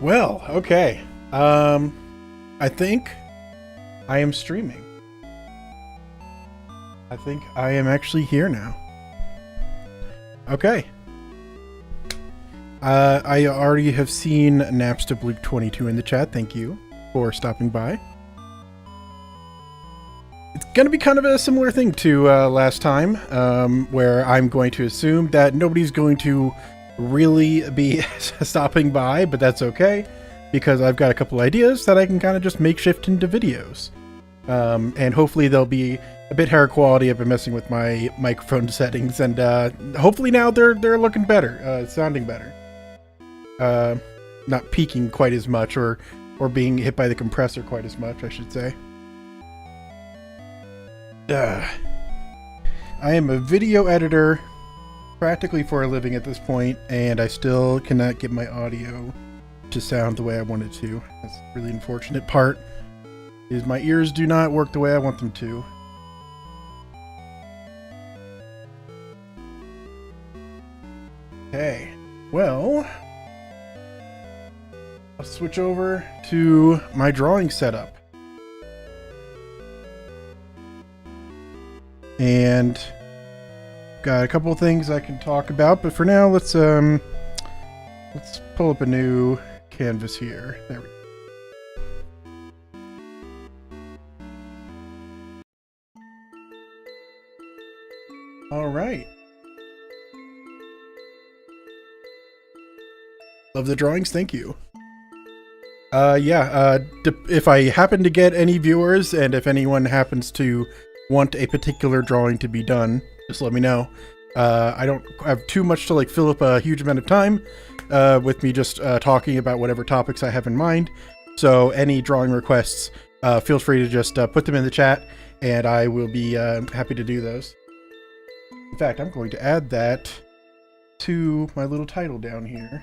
Well, okay. I think I am streaming. I think I am actually here now. Okay. I already have seen Napstabluke22 in the chat. Thank you for stopping by. It's going to be kind of a similar thing to last time, where I'm going to assume that nobody's going to really be stopping by, but that's okay, because I've got a couple ideas that I can kind of just makeshift into videos. And hopefully they'll be a bit higher quality. I've been messing with my microphone settings, and hopefully now they're looking better, sounding better. Not peaking quite as much, or being hit by the compressor quite as much, I should say. I am a video editor practically for a living at this point, and I still cannot get my audio to sound the way I want it to. That's the really unfortunate part, is my ears do not work the way I want them to. Okay, well, I'll switch over to my drawing setup. And got a couple of things I can talk about, but for now, let's pull up a new canvas here. There we go. All right. Love the drawings, thank you. If I happen to get any viewers, and if anyone happens to want a particular drawing to be done, just let me know. I don't have too much to fill up a huge amount of time with me just talking about whatever topics I have in mind. So any drawing requests, feel free to just put them in the chat, and I will be happy to do those. In fact, I'm going to add that to my little title down here.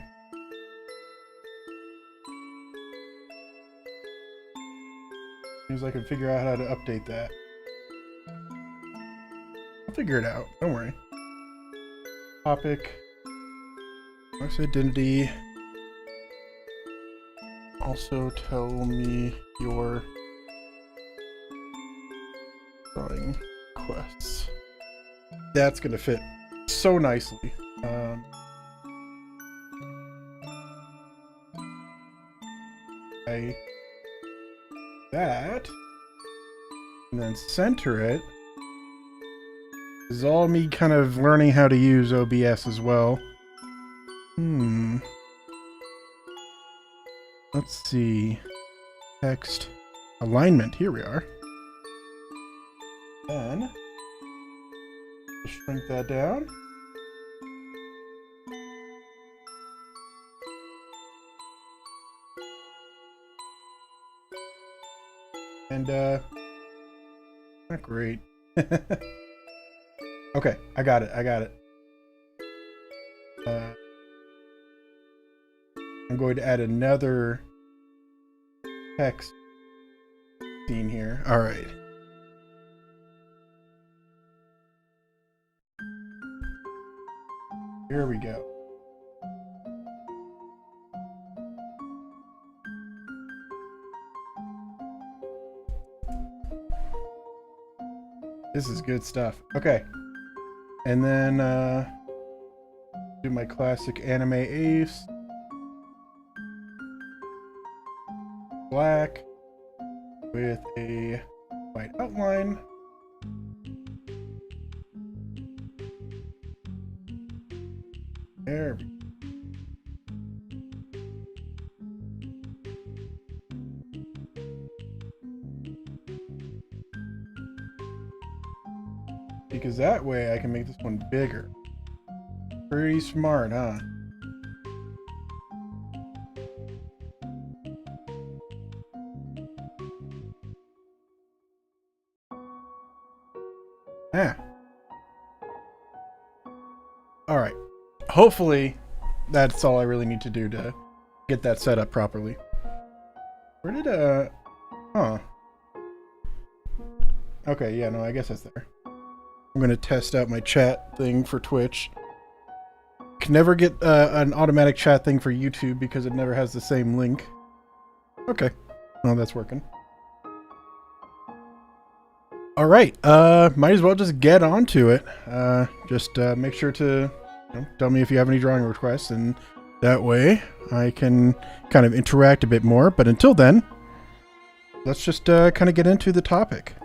As soon as I can figure out how to update that. I'll figure it out, don't worry. Topic. Mark's identity. Also tell me your drawing requests. That's gonna fit so nicely. That, and then center it. This is all me kind of learning how to use OBS as well. Let's see. Text alignment. Here we are. Then shrink that down. And not great. Okay, I got it. I'm going to add another text scene here. All right. Here we go. This is good stuff. Okay. And then do my classic anime ace. Black with a white outline. There we go. Because that way I can make this one bigger. Pretty smart, huh? Alright. Hopefully that's all I really need to do to get that set up properly. Where did huh. Okay, yeah, no, I guess that's there. I'm gonna test out my chat thing for Twitch. Can never get an automatic chat thing for YouTube because it never has the same link. Okay. Oh, that's working. All right. Might as well just get onto it. Just make sure to tell me if you have any drawing requests, and that way I can kind of interact a bit more. But until then, let's just kind of get into the topic.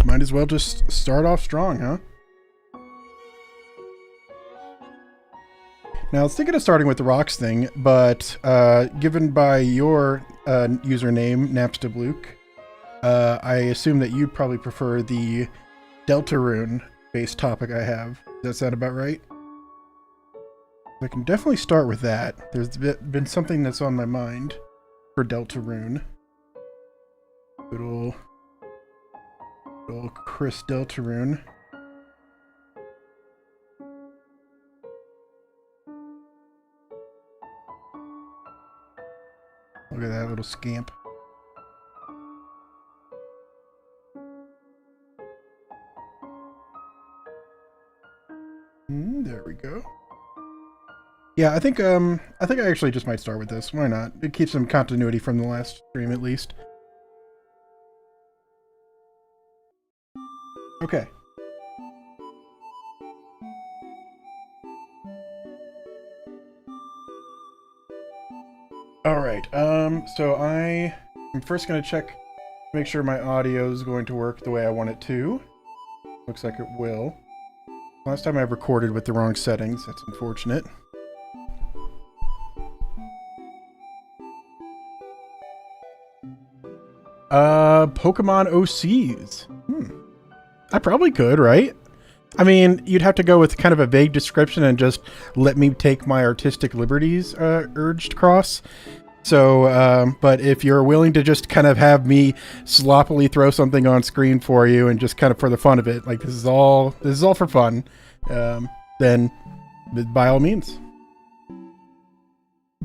Might as well just start off strong, huh? Now, I was thinking of starting with the rocks thing, but given by your username, Napstabluke, I assume that you'd probably prefer the Deltarune-based topic I have. Does that sound about right? I can definitely start with that. There's been something that's on my mind for Deltarune. Good old Kris Deltarune. Look at that little scamp. There we go. Yeah, I think I actually just might start with this. Why not? It keeps some continuity from the last stream at least. Okay. All right. So I'm first going to check, make sure my audio is going to work the way I want it to. Looks like it will. Last time I recorded with the wrong settings. That's unfortunate. Pokemon OCs. I probably could, right? I mean, you'd have to go with kind of a vague description and just let me take my artistic liberties urged cross. So, but if you're willing to just kind of have me sloppily throw something on screen for you and just kind of for the fun of it, like this is all for fun, then by all means.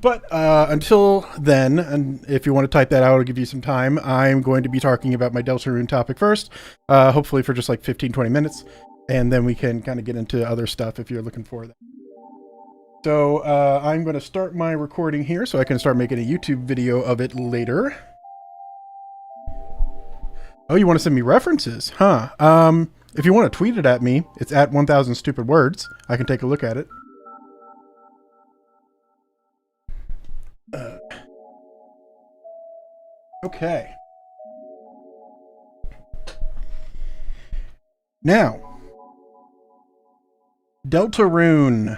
But until then, and if you want to type that out, I'll give you some time. I'm going to be talking about my Deltarune topic first, hopefully for just like 15-20 minutes, and then we can kind of get into other stuff if you're looking for that. So I'm going to start my recording here so I can start making a YouTube video of it later. Oh, you want to send me references? Huh. If you want to tweet it at me, it's at 1000 stupid words. I can take a look at it. Okay. Now, Deltarune.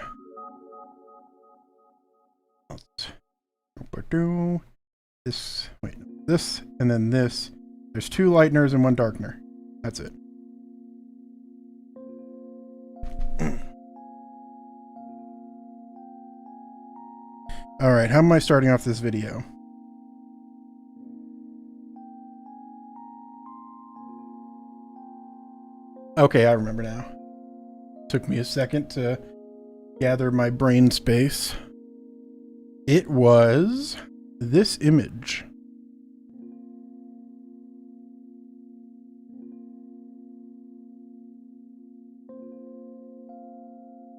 This, wait, this, and then this. There's 2 lighteners and 1 darkener. That's it. All right, how am I starting off this video? Okay, I remember now. Took me a second to gather my brain space. It was this image.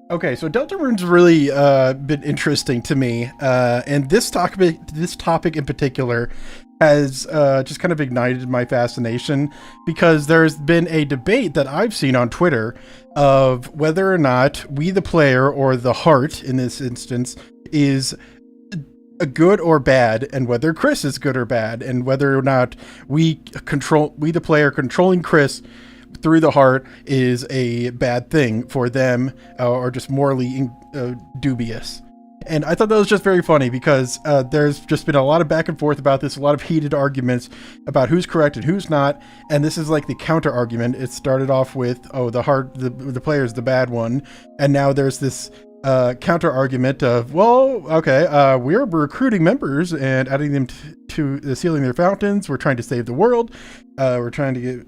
Okay, so Deltarune's really been interesting to me, and this topic in particular has just kind of ignited my fascination, because there's been a debate that I've seen on Twitter of whether or not we the player, or the heart in this instance, is a good or bad, and whether Kris is good or bad, and whether or not we the player controlling Kris through the heart is a bad thing for them, or just morally dubious. And I thought that was just very funny, because there's just been a lot of back and forth about this, a lot of heated arguments about who's correct and who's not, and this is like the counter argument. It started off with, oh, the heart, the player's the bad one, and now there's this counter argument of, well, okay, we're recruiting members and adding them to sealing their fountains. We're trying to save the world. We're trying to get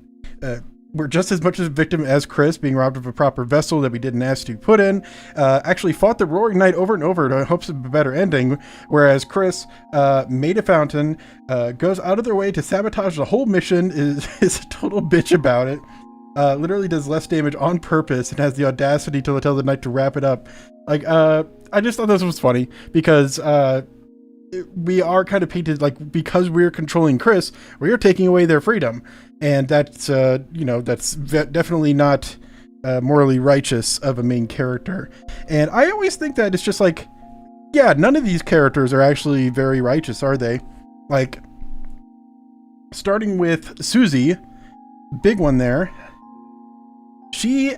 we're just as much a victim as Kris, being robbed of a proper vessel that we didn't ask to put in. Actually fought the Roaring Knight over and over in hopes of a better ending, whereas Kris made a fountain, goes out of their way to sabotage the whole mission, is a total bitch about it. literally does less damage on purpose and has the audacity to tell the knight to wrap it up. Like, I just thought this was funny because we are kind of painted like, because we're controlling Kris, we are taking away their freedom, and that's that's definitely not morally righteous of a main character. And I always think that it's just like, yeah, none of these characters are actually very righteous, are they? Like, starting with Susie, big one there. She,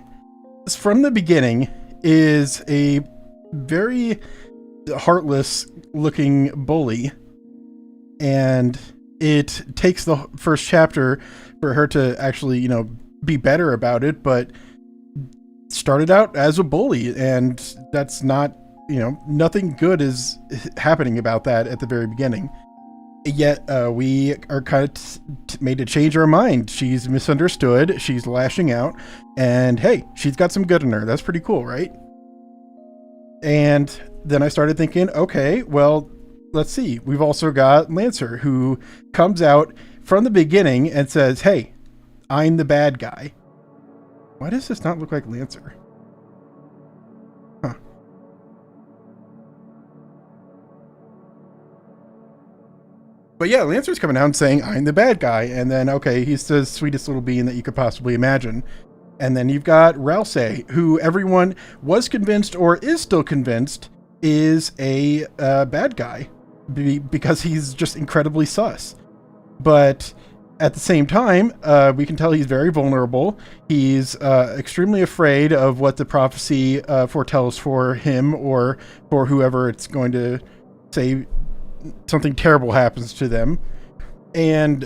from the beginning, is a very heartless looking bully, and it takes the first chapter for her to actually, be better about it, but started out as a bully, and that's not, nothing good is happening about that at the very beginning. Yet we are kind of made to change our mind. She's misunderstood, she's lashing out, and hey, she's got some good in her. That's pretty cool, right? And then I started thinking, okay, well, let's see. We've also got Lancer, who comes out from the beginning and says, hey, I'm the bad guy. Why does this not look like Lancer? Huh. But yeah, Lancer's coming out and saying, I'm the bad guy. And then, okay, he's the sweetest little being that you could possibly imagine. And then you've got Rousey, who everyone was convinced or is still convinced is a bad guy because he's just incredibly sus. But at the same time, we can tell he's very vulnerable. He's extremely afraid of what the prophecy foretells for him or for whoever it's going to say something terrible happens to them. And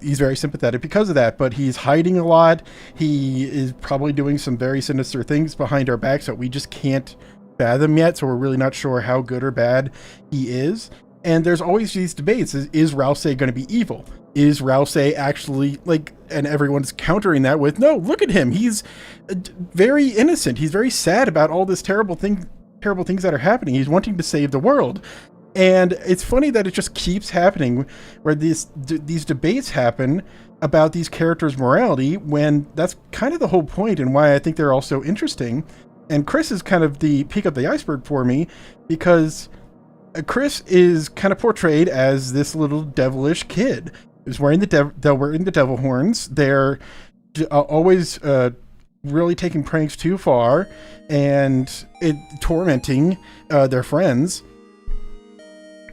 he's very sympathetic because of that, but he's hiding a lot. He is probably doing some very sinister things behind our backs that we just can't fathom yet, so we're really not sure how good or bad he is. And there's always these debates. Is Rousey going to be evil? Is Rousey actually, like, and everyone's countering that with, no, look at him. He's very innocent. He's very sad about all this terrible things that are happening. He's wanting to save the world. And it's funny that it just keeps happening where these debates happen about these characters' morality when that's kind of the whole point and why I think they're all so interesting. And Kris is kind of the peak of the iceberg for me because Kris is kind of portrayed as this little devilish kid who's wearing the devil horns. They're always really taking pranks too far and tormenting their friends.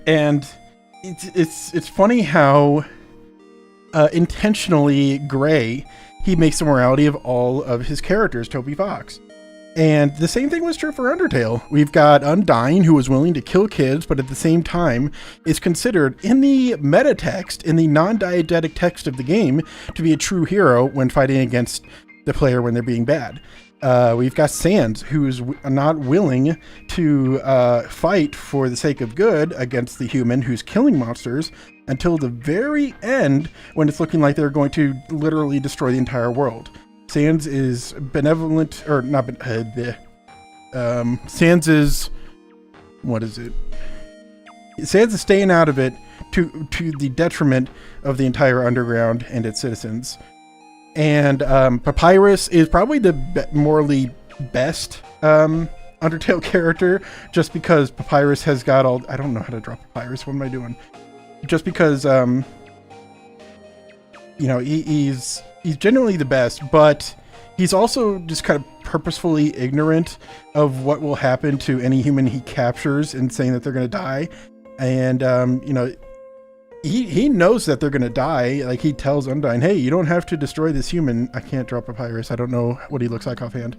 And it's funny how intentionally gray he makes the morality of all of his characters, Toby Fox. And the same thing was true for Undertale. We've got Undyne, who was willing to kill kids, but at the same time is considered in the meta text, in the non-diegetic text of the game, to be a true hero when fighting against the player when they're being bad. We've got Sans, who's not willing to fight for the sake of good against the human who's killing monsters until the very end when it's looking like they're going to literally destroy the entire world. Sans is benevolent, or not, Sans is, what is it? Sans is staying out of it to the detriment of the entire underground and its citizens. And Papyrus is probably the morally best Undertale character, just because Papyrus has got all... I don't know how to draw Papyrus. What am I doing? Just because, he's genuinely the best, but he's also just kind of purposefully ignorant of what will happen to any human he captures and saying that they're going to die. And, he knows that they're going to die. Like, he tells Undyne, hey, you don't have to destroy this human. I can't draw Papyrus. I don't know what he looks like offhand.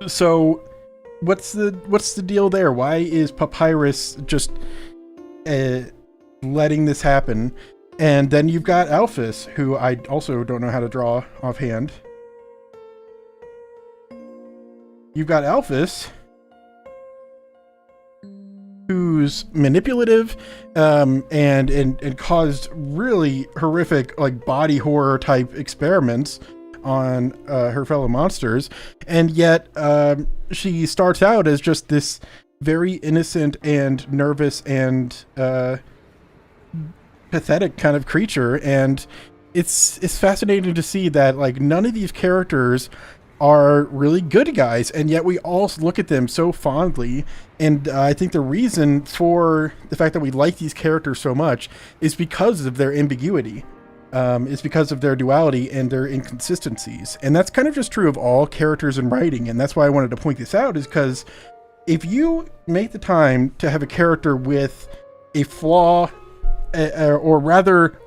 So what's the deal there? Why is Papyrus just letting this happen? And then you've got Alphys, who I also don't know how to draw offhand. You've got Alphys, who's manipulative and caused really horrific, like, body horror type experiments on her fellow monsters, and yet she starts out as just this very innocent and nervous and pathetic kind of creature, and it's fascinating to see that like none of these characters are really good guys, and yet we all look at them so fondly. And I think the reason for the fact that we like these characters so much is because of their ambiguity. It's because of their duality and their inconsistencies. And that's kind of just true of all characters in writing. And that's why I wanted to point this out, is because if you make the time to have a character with a flaw, or rather,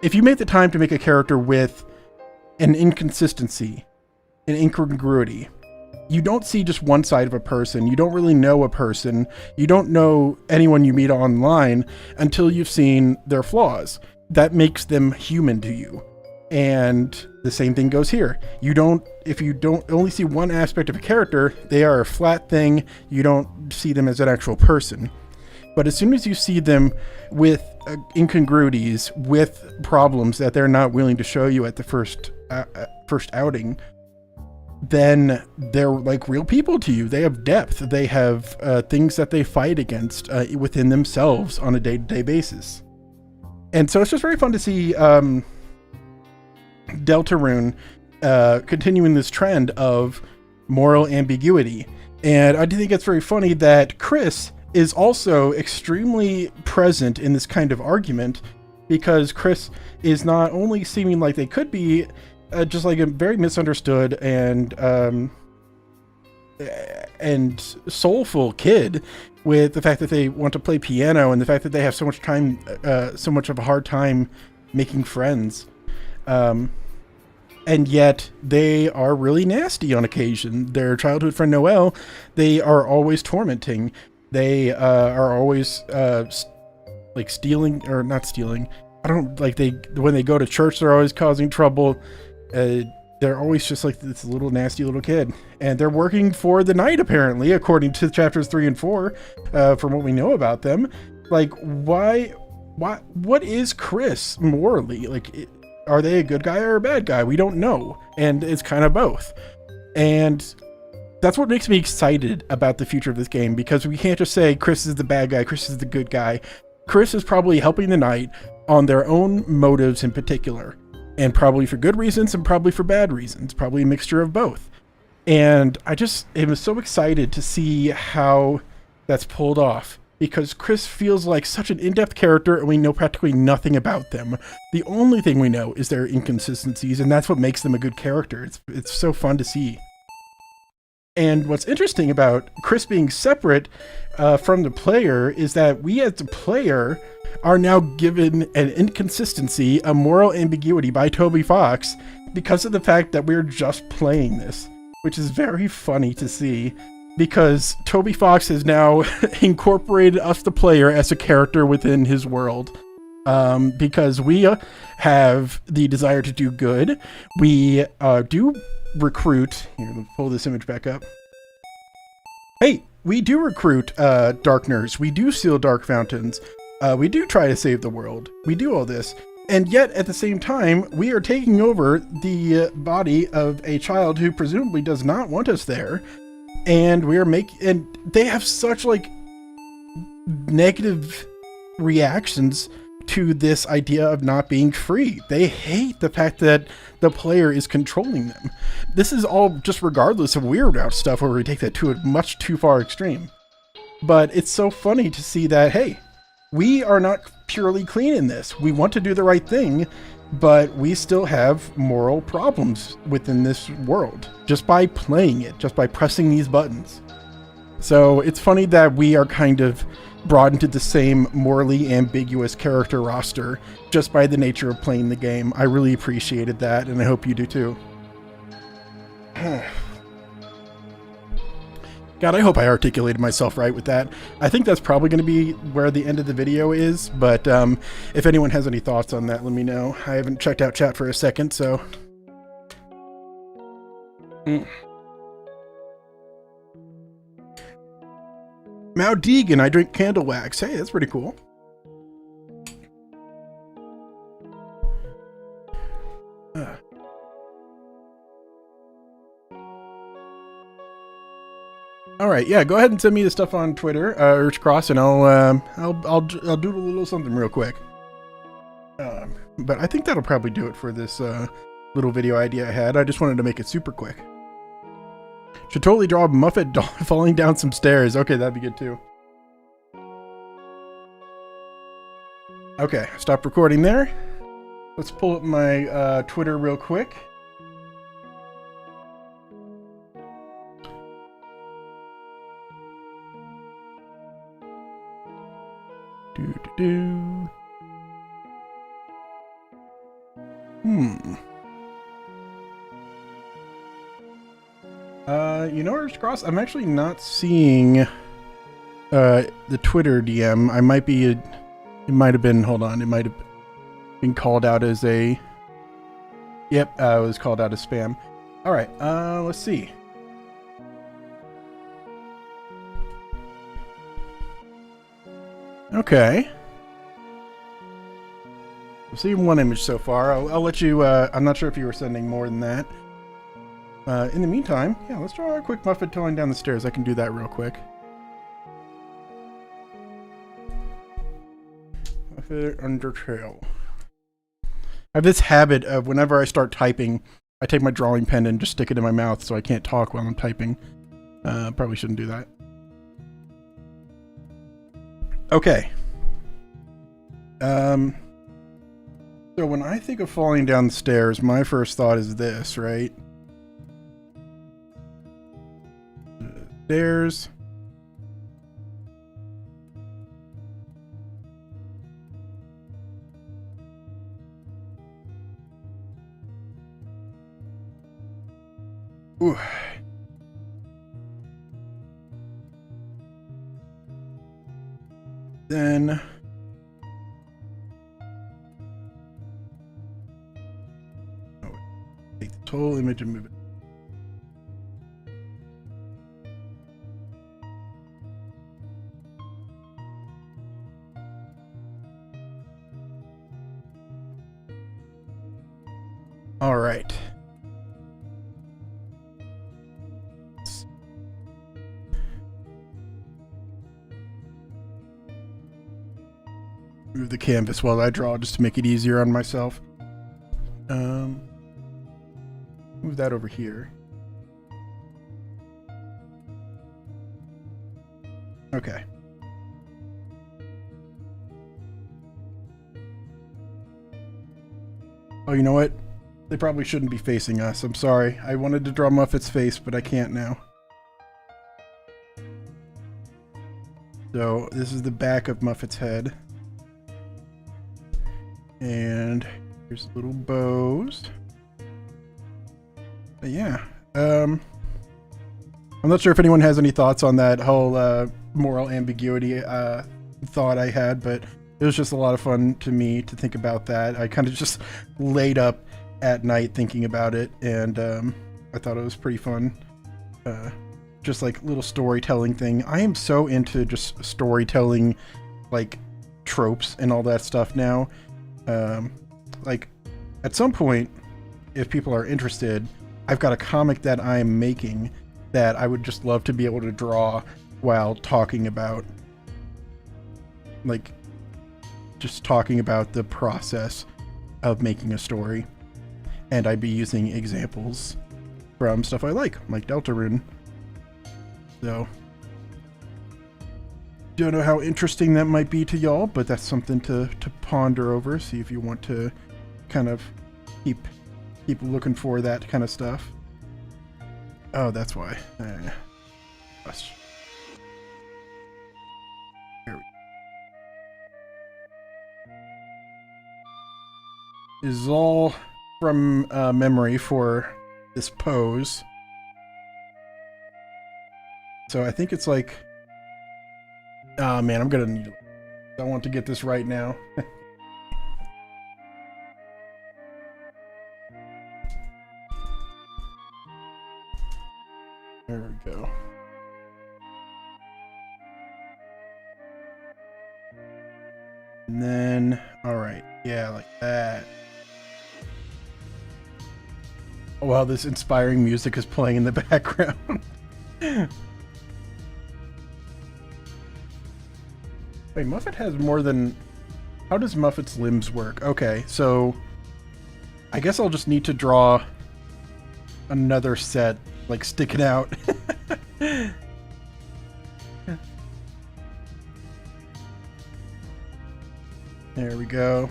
if you make the time to make a character with an inconsistency, an incongruity, you don't see just one side of a person. You don't really know a person. You don't know anyone you meet online until you've seen their flaws. That makes them human to you. And the same thing goes here. If you don't only see one aspect of a character, they are a flat thing. You don't see them as an actual person. But as soon as you see them with incongruities, with problems that they're not willing to show you at the first outing, then they're like real people to you. They have depth. They have things that they fight against within themselves on a day-to-day basis. And so it's just very fun to see Deltarune continuing this trend of moral ambiguity. And I do think it's very funny that Kris is also extremely present in this kind of argument, because Kris is not only seeming like they could be just like a very misunderstood and soulful kid, with the fact that they want to play piano and the fact that they have so much time, so much of a hard time making friends. And yet they are really nasty on occasion. Their childhood friend Noelle, they are always tormenting. They are always like stealing, or not stealing. I don't like when they go to church, they're always causing trouble. They're always just like this little nasty little kid, and they're working for the Knight apparently, according to chapters 3 and 4, from what we know about them. Like, what is Kris morally? Like, are they a good guy or a bad guy? We don't know, and it's kind of both. And that's what makes me excited about the future of this game, because we can't just say Kris is the bad guy, Kris is the good guy. Kris is probably helping the Knight on their own motives in particular. And probably for good reasons and probably for bad reasons, probably a mixture of both. And I just am so excited to see how that's pulled off, because Kris feels like such an in-depth character and we know practically nothing about them. The only thing we know is their inconsistencies, and that's what makes them a good character. It's so fun to see. And what's interesting about Kris being separate from the player is that we as the player are now given an inconsistency, a moral ambiguity by Toby Fox, because of the fact that we're just playing this, which is very funny to see, because Toby Fox has now incorporated us, the player, as a character within his world. Because we have the desire to do good. We do recruit. Here, let me pull this image back up. Hey, we do recruit Darkners. We do seal Dark Fountains. We do try to save the world. We do all this. And yet, at the same time, we are taking over the body of a child who presumably does not want us there. And we are and they have such, like, negative reactions to this idea of not being free. They hate the fact that the player is controlling them. This is all just regardless of Weird Out stuff, where we take that to a much too far extreme. But it's so funny to see that, hey, we are not purely clean in this. We want to do the right thing, but we still have moral problems within this world just by playing it, just by pressing these buttons. So it's funny that we are kind of brought into the same morally ambiguous character roster just by the nature of playing the game. I really appreciated that, and I hope you do too. God, I hope I articulated myself right with that. I think that's probably going to be where the end of the video is, but if anyone has any thoughts on that, let me know. I haven't checked out chat for a second, so... Mao Deegan, I drink candle wax. Hey, that's pretty cool. All right, yeah, go ahead and send me the stuff on Twitter, Urge Cross, and I'll do a little something real quick. but I think that'll probably do it for this little video idea I had. I just wanted to make it super quick. Should totally draw a Muffet falling down some stairs. Okay, that'd be good too. Okay, stop recording there. Let's pull up my Twitter real quick. You know, Cross, I'm actually not seeing the Twitter DM. I might be it might have been, hold on, it might have been called out as a, yep, it was called out as spam. All right, let's see. Okay. I've seen one image so far. I'll let you, I'm not sure if you were sending more than that. In the meantime, yeah, let's draw a quick Muffet falling down the stairs. I can do that real quick. Muffet Undertale. I have this habit of whenever I start typing, I take my drawing pen and just stick it in my mouth so I can't talk while I'm typing. Probably shouldn't do that. Okay. So when I think of falling down the stairs, my first thought is this, right? Stairs. Ooh. Then take the total image and move it. All right. Move the canvas while I draw just to make it easier on myself. Move that over here. Okay. Oh, you know what? They probably shouldn't be facing us. I'm sorry. I wanted to draw Muffet's face, but I can't now. So this is the back of Muffet's head. And here's little bows. But yeah. I'm not sure if anyone has any thoughts on that whole moral ambiguity thought I had, but it was just a lot of fun to me to think about that. I kind of just laid up at night thinking about it, and I thought it was pretty fun. Just like little storytelling thing. I am so into just storytelling, like tropes and all that stuff now. Like at some point, if people are interested, I've got a comic that I'm making that I would just love to be able to draw while talking about, like, just talking about the process of making a story. And I'd be using examples from stuff I like Deltarune. So, don't know how interesting that might be to y'all, but that's something to ponder over. See if you want to kind of keep looking for that kind of stuff. Oh, that's why. Gosh. Here we go. Is all from memory for this pose. So I think it's like, oh man, I'm gonna need, I want to get this right now. There we go. And then, all right, yeah, like that. Oh, wow, this inspiring music is playing in the background. Wait, Muffet has more than How does Muffet's limbs work? Okay, so I guess I'll just need to draw another set, like sticking out. There we go.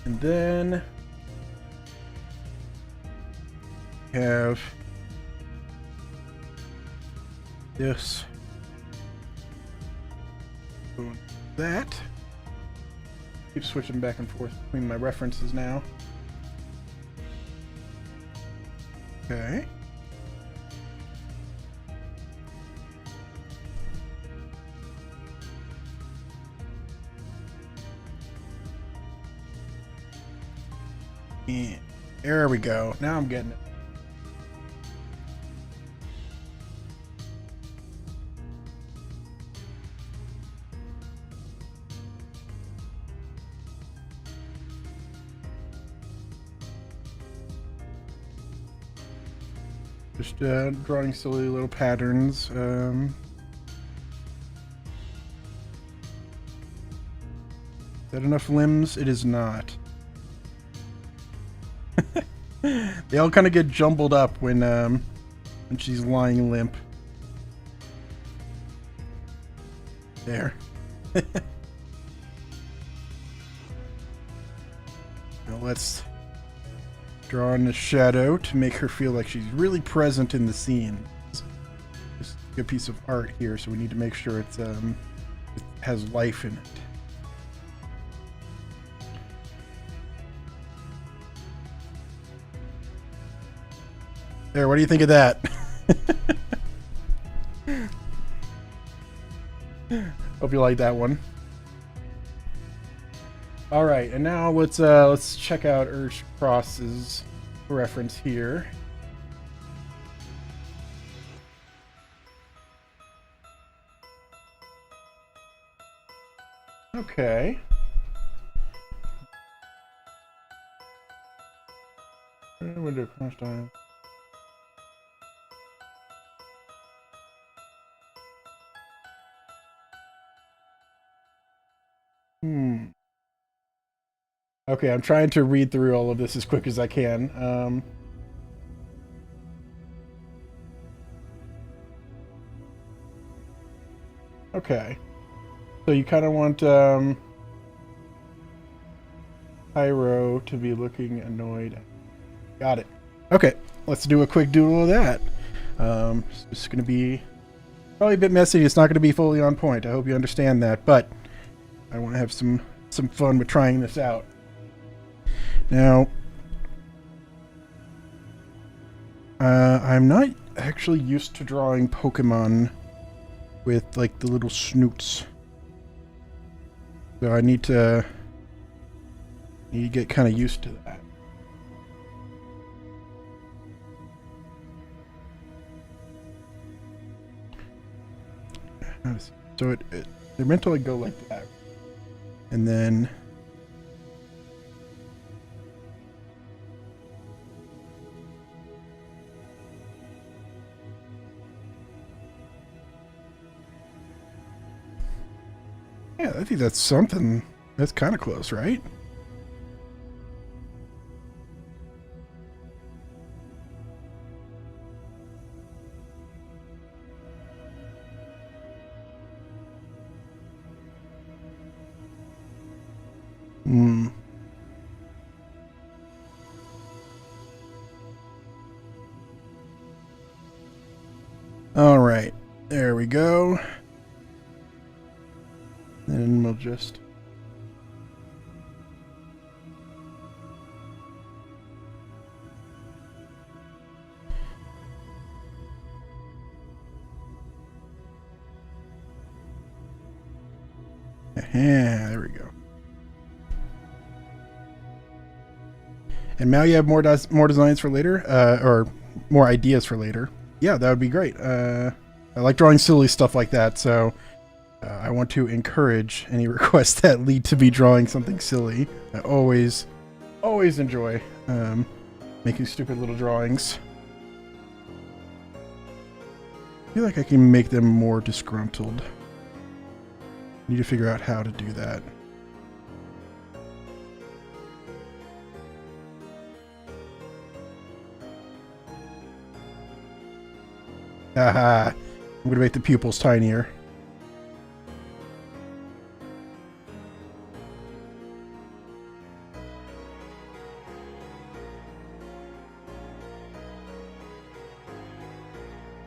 And then have this, that. Keep switching back and forth between my references now. Okay. And there we go. Now I'm getting it. Just drawing silly little patterns. Is that enough limbs? It is not. They all kind of get jumbled up when she's lying limp. There. Now let's draw in the shadow to make her feel like she's really present in the scene. Just a good piece of art here, so we need to make sure it's it has life in it. There, what do you think of that? Hope you like that one. All right, and now let's check out Urge Cross's reference here. Okay. Window crash time. Okay, I'm trying to read through all of this as quick as I can. Okay. So you kind of want Pyro to be looking annoyed. Got it. Okay, let's do a quick doodle of that. It's going to be probably a bit messy. It's not going to be fully on point. I hope you understand that, but I want to have some fun with trying this out. Now, I'm not actually used to drawing Pokemon with like the little snoots, so I need to get kind of used to that. So they're meant to like go like that, and then yeah, I think that's something. That's kind of close, right? All right, there we go. And we'll just there we go. And now you have more designs for later, or more ideas for later. Yeah, that would be great. I like drawing silly stuff like that, so I want to encourage any requests that lead to me drawing something silly. I always enjoy making stupid little drawings. I feel like I can make them more disgruntled. Need to figure out how to do that. Haha, I'm gonna make the pupils tinier.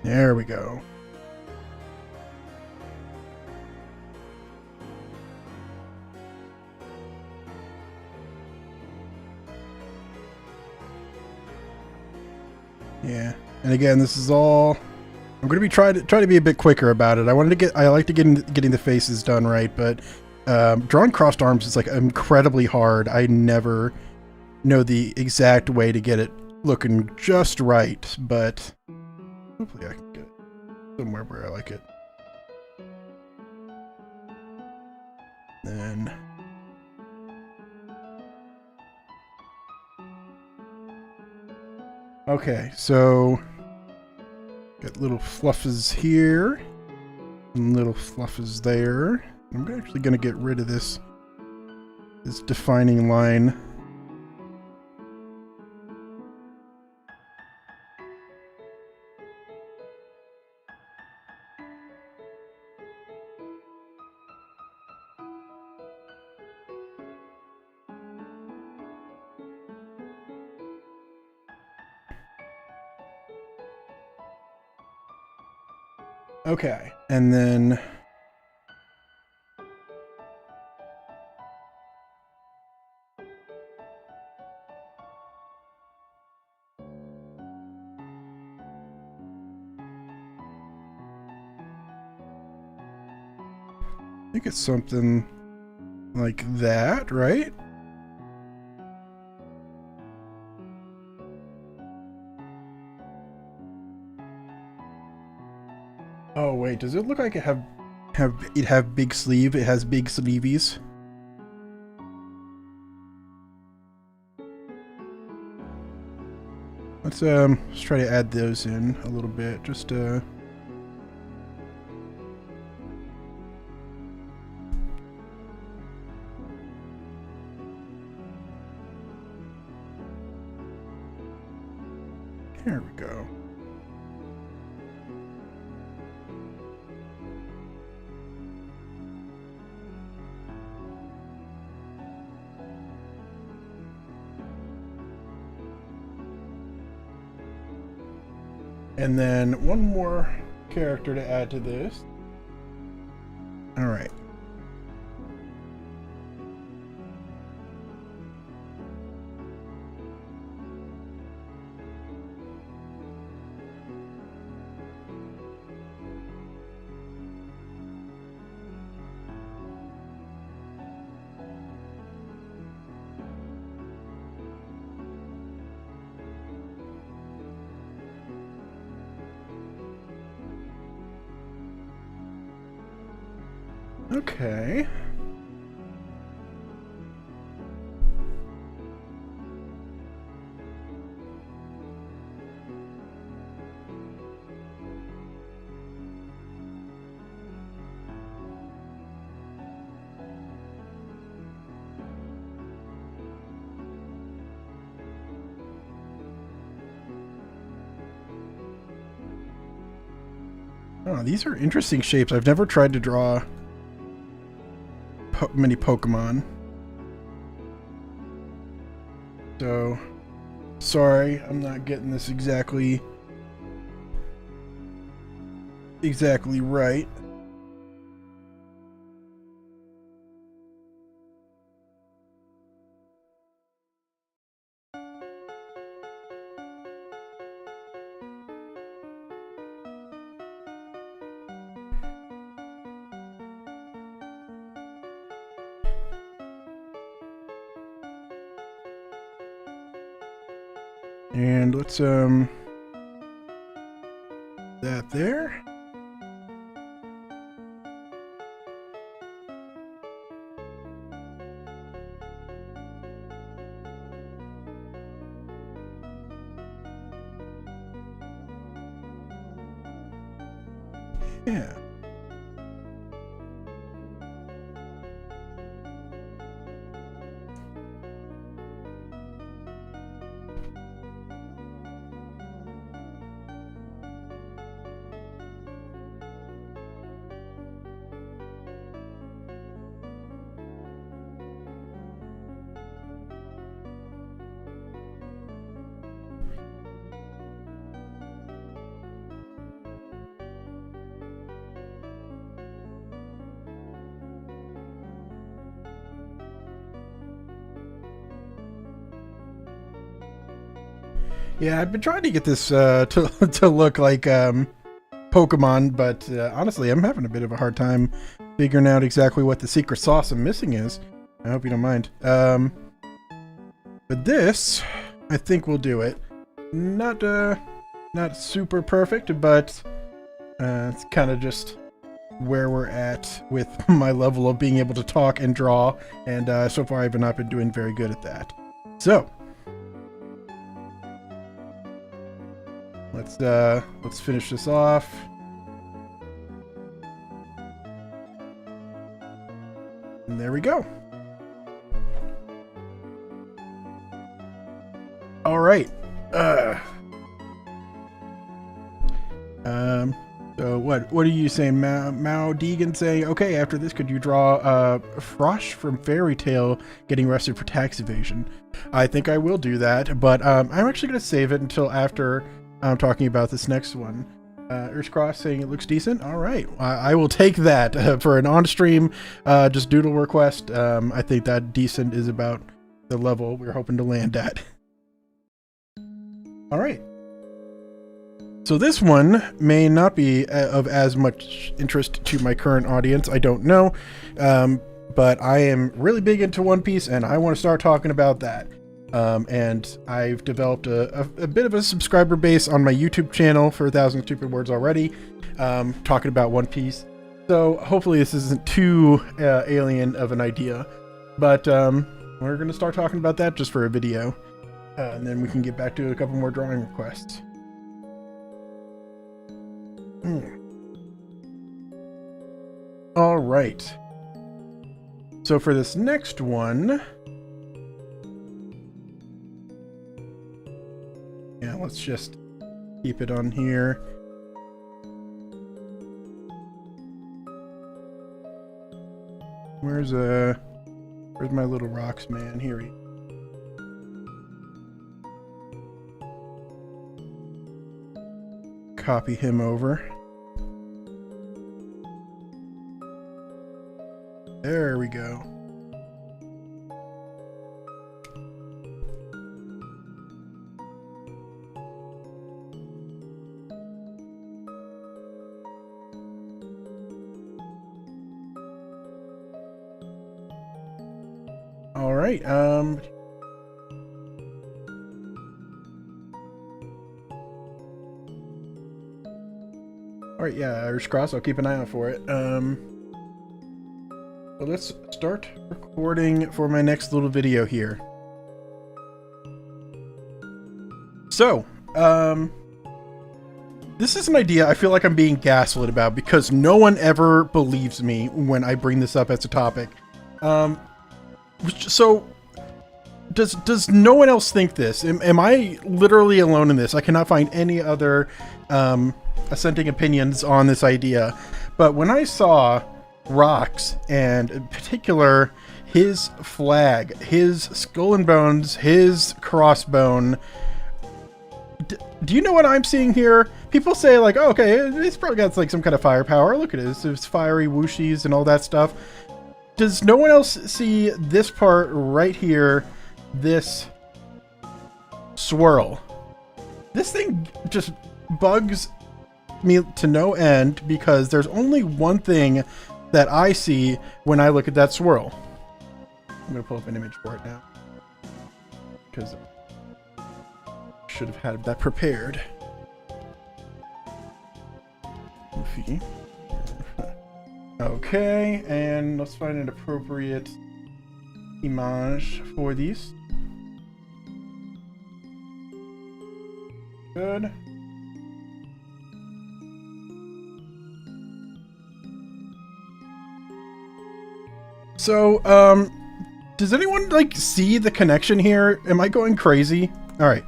There we go. Yeah, and again, this is all. I'm going to be try to be a bit quicker about it. I like to getting the faces done right, but drawing crossed arms is like incredibly hard. I never know the exact way to get it looking just right, but hopefully I can get it somewhere where I like it. Then okay, so got little fluffs here and little fluffs there. I'm actually going to get rid of this defining line. Okay, and then I think it's something like that, right? Oh wait, does it look like it have big sleeve? It has big sleeveys. Let's try to add those in a little bit. Just there we go. And then one more character to add to this. All right. Okay. Oh, these are interesting shapes. I've never tried to draw many Pokemon. So, sorry, I'm not getting this exactly right. And let's that there. Yeah. Yeah, I've been trying to get this to look like Pokemon, but honestly, I'm having a bit of a hard time figuring out exactly what the secret sauce I'm missing is. I hope you don't mind. But this, I think will do it. Not super perfect, but it's kind of just where we're at with my level of being able to talk and draw, and so far I've not been doing very good at that. So let's finish this off. And there we go. All right. So what are you saying, Mao Deegan saying, okay, after this, could you draw Frosh from Fairy Tale getting arrested for tax evasion? I think I will do that, but I'm actually going to save it until after I'm talking about this next one. Earth Cross saying it looks decent. All right, I will take that for an on-stream just doodle request. I think that decent is about the level we're hoping to land at. All right. So this one may not be of as much interest to my current audience. I don't know, but I am really big into One Piece, and I want to start talking about that. And I've developed a bit of a subscriber base on my YouTube channel for 1,000 Stupid Words already, talking about One Piece. So hopefully this isn't too alien of an idea, but we're going to start talking about that just for a video, and then we can get back to a couple more drawing requests. All right. So for this next one, yeah, let's just keep it on here. Where's my little rocks man? Here he is. Copy him over. There we go. All right. All right, yeah, Irish Cross, I'll keep an eye out for it. So let's start recording for my next little video here. So, this is an idea I feel like I'm being gaslit about because no one ever believes me when I bring this up as a topic. So, does no one else think this? Am I literally alone in this? I cannot find any other assenting opinions on this idea. But when I saw Rocks, and in particular his flag, his skull and bones, his crossbone, do you know what I'm seeing here? People say like, oh, okay, he's probably got like some kind of firepower. Look at his fiery whooshies and all that stuff. Does no one else see this part right here? This swirl. This thing just bugs me to no end because there's only one thing that I see when I look at that swirl. I'm gonna pull up an image for it now because I should have had that prepared. Okay, and let's find an appropriate image for these. Good. So, does anyone like see the connection here? Am I going crazy? All right.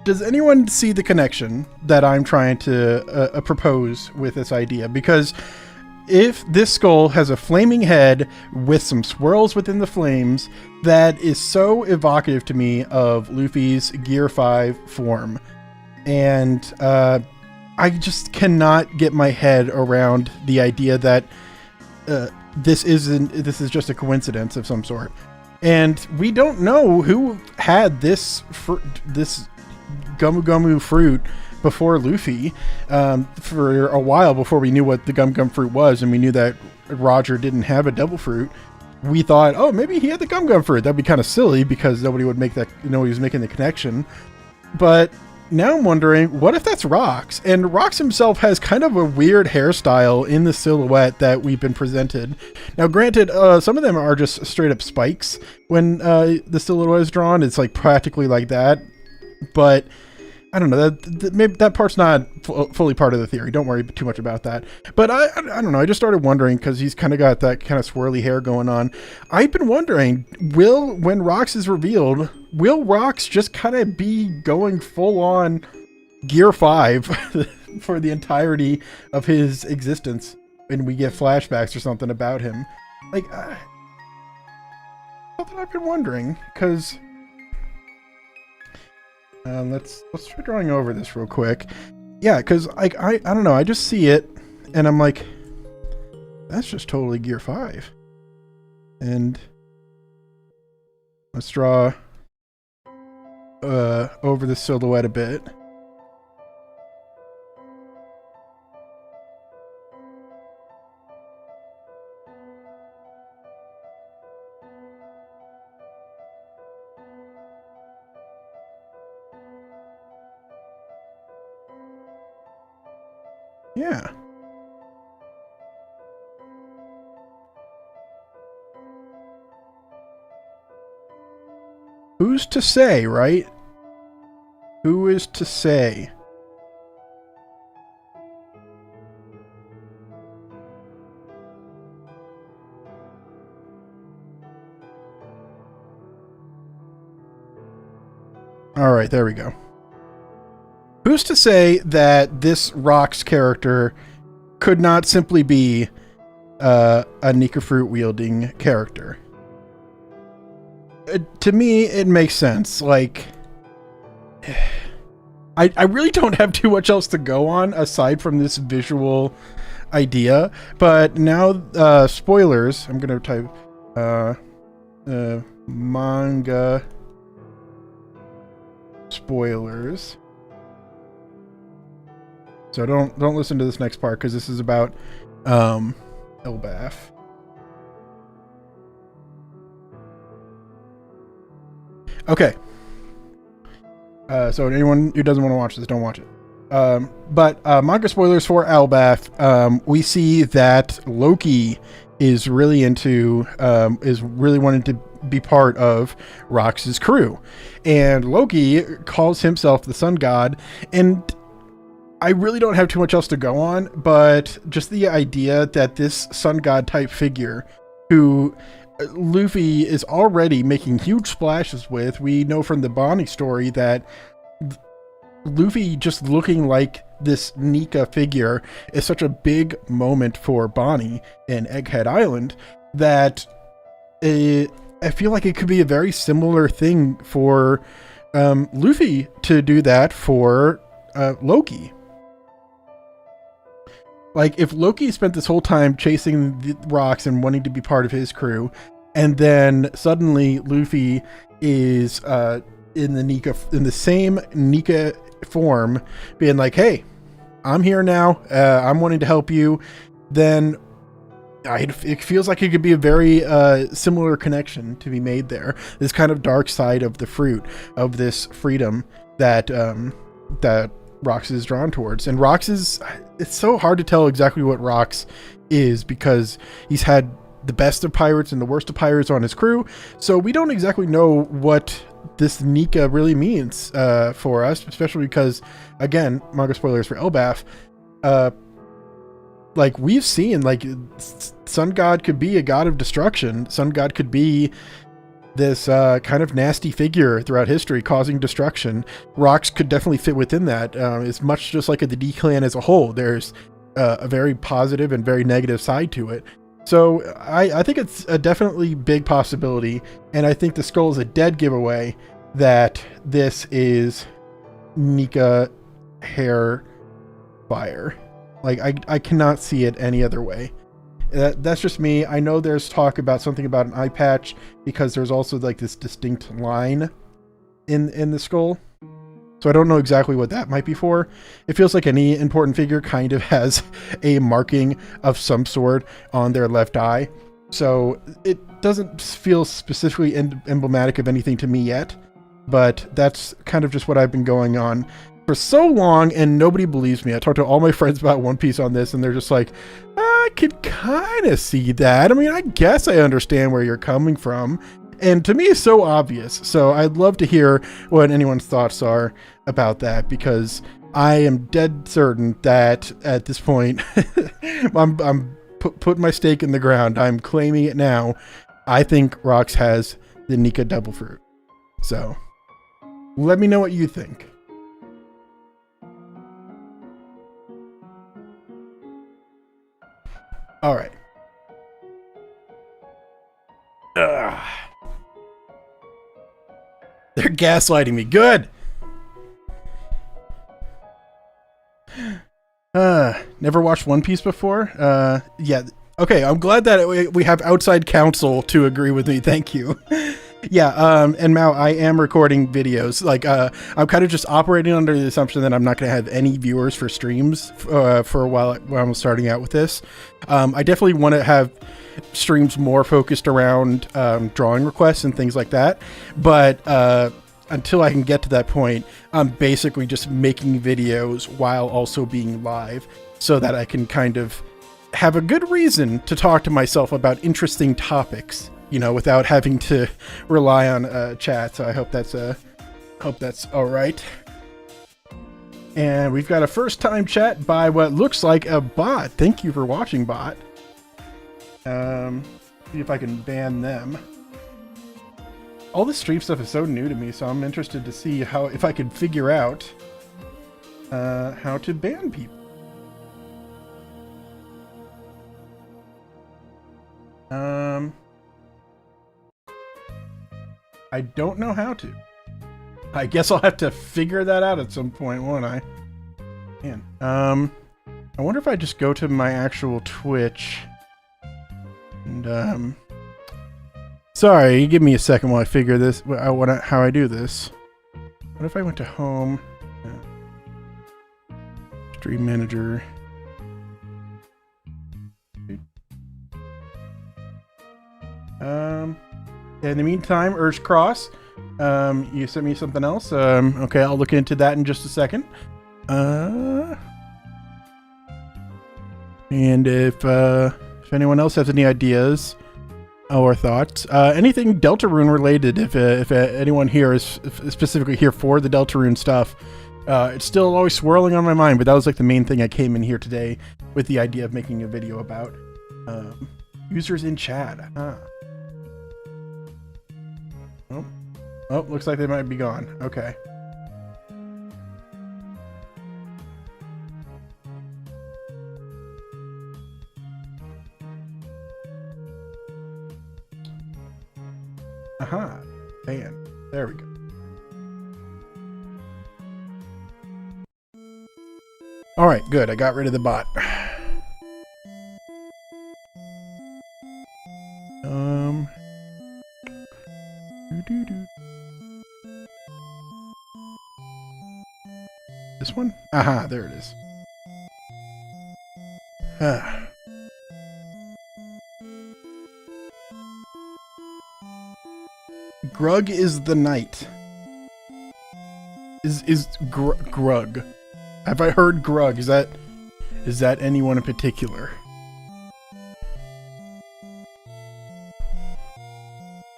Does anyone see the connection that I'm trying to propose with this idea? Because if this skull has a flaming head with some swirls within the flames, that is so evocative to me of Luffy's Gear 5 form. And I just cannot get my head around the idea that this is just a coincidence of some sort. And we don't know who had this Gumu Gumu fruit before Luffy, for a while before we knew what the Gum Gum fruit was, and we knew that Roger didn't have a devil fruit. We thought, oh, maybe he had the Gum Gum fruit. That'd be kind of silly because nobody would make that, nobody was making the connection. But now I'm wondering, what if that's Rox? And Rox himself has kind of a weird hairstyle in the silhouette that we've been presented. Now, granted, some of them are just straight up spikes when the silhouette is drawn. It's like practically like that. But I don't know, maybe that part's not fully part of the theory. Don't worry too much about that. But I don't know. I just started wondering because he's kind of got that kind of swirly hair going on. I've been wondering, when Rox is revealed, will Rox just kind of be going full on Gear 5 for the entirety of his existence, and we get flashbacks or something about him? Like, something I've been wondering, because let's try drawing over this real quick. Yeah, because I don't know, I just see it and I'm like, that's just totally Gear 5. And let's draw over the silhouette a bit. Yeah. Who's to say, right? Who is to say? All right, there we go. Who's to say that this Rox character could not simply be a Nika fruit wielding character? To me, it makes sense. Like, I really don't have too much else to go on aside from this visual idea. But now, spoilers. I'm gonna type manga spoilers. So don't listen to this next part because this is about Elbaf. Okay. So anyone who doesn't want to watch this, don't watch it. But manga spoilers for Elbaf. We see that Loki is really wanting to be part of Rox's crew, and Loki calls himself the Sun God. And I really don't have too much else to go on, but just the idea that this Sun God type figure, who Luffy is already making huge splashes with, we know from the Bonnie story that Luffy just looking like this Nika figure is such a big moment for Bonnie in Egghead Island that I feel like it could be a very similar thing for Luffy to do that for Loki. Like, if Loki spent this whole time chasing the rocks and wanting to be part of his crew, and then suddenly Luffy is in the same Nika form, being like, "Hey, I'm here now. I'm wanting to help you," then it feels like it could be a very similar connection to be made there. This kind of dark side of the fruit of this freedom that that Rox is drawn towards. And it's so hard to tell exactly what Rox is because he's had the best of pirates and the worst of pirates on his crew. So we don't exactly know what this Nika really means for us, especially because, again, manga spoilers for Elbaf, like we've seen, like Sun God could be a god of destruction. Sun God could be this kind of nasty figure throughout history causing destruction. Rocks could definitely fit within that. It's much just like the D clan as a whole. There's a very positive and very negative side to it. So I think it's a definitely big possibility, and I think the skull is a dead giveaway that this is Nika hair fire. Like I cannot see it any other way. That's just me. I know there's talk about something about an eye patch because there's also like this distinct line in the skull. So I don't know exactly what that might be for. It feels like any important figure kind of has a marking of some sort on their left eye. So it doesn't feel specifically emblematic of anything to me yet, but that's kind of just what I've been going on for so long, and nobody believes me. I talked to all my friends about One Piece on this, and they're just like, I could kind of see that. I mean, I guess I understand where you're coming from. And to me, it's so obvious. So I'd love to hear what anyone's thoughts are about that, because I am dead certain that at this point, I'm putting my stake in the ground. I'm claiming it now. I think Rox has the Nika Devil Fruit. So let me know what you think. All right. They're gaslighting me. Good. Never watched One Piece before? Yeah. Okay, I'm glad that we have outside counsel to agree with me. Thank you. Yeah, and Mao, I am recording videos. Like, I'm kind of just operating under the assumption that I'm not going to have any viewers for streams for a while I'm starting out with this. I definitely want to have streams more focused around drawing requests and things like that. But until I can get to that point, I'm basically just making videos while also being live so that I can kind of have a good reason to talk to myself about interesting topics, you know, without having to rely on chat. So I hope that's all right. And we've got a first time chat by what looks like a bot. Thank you for watching, bot. See if I can ban them. All this stream stuff is so new to me, so I'm interested to see if I can figure out how to ban people. I don't know how to. I guess I'll have to figure that out at some point, won't I? Man, I wonder if I just go to my actual Twitch and sorry, give me a second while I figure this out, how I do this. What if I went to home? Stream manager. In the meantime, Urge Cross, you sent me something else. Okay, I'll look into that in just a second. And if anyone else has any ideas or thoughts, anything Deltarune related, if anyone here is specifically here for the Deltarune stuff, it's still always swirling on my mind, but that was like the main thing I came in here today with the idea of making a video about. Users in chat, huh? Oh, looks like they might be gone. Okay. Aha. Ban. There we go. All right, good. I got rid of the bot. This one? Aha, there it is. Grug is the knight. Is Grug? Have I heard Grug? Is that anyone in particular?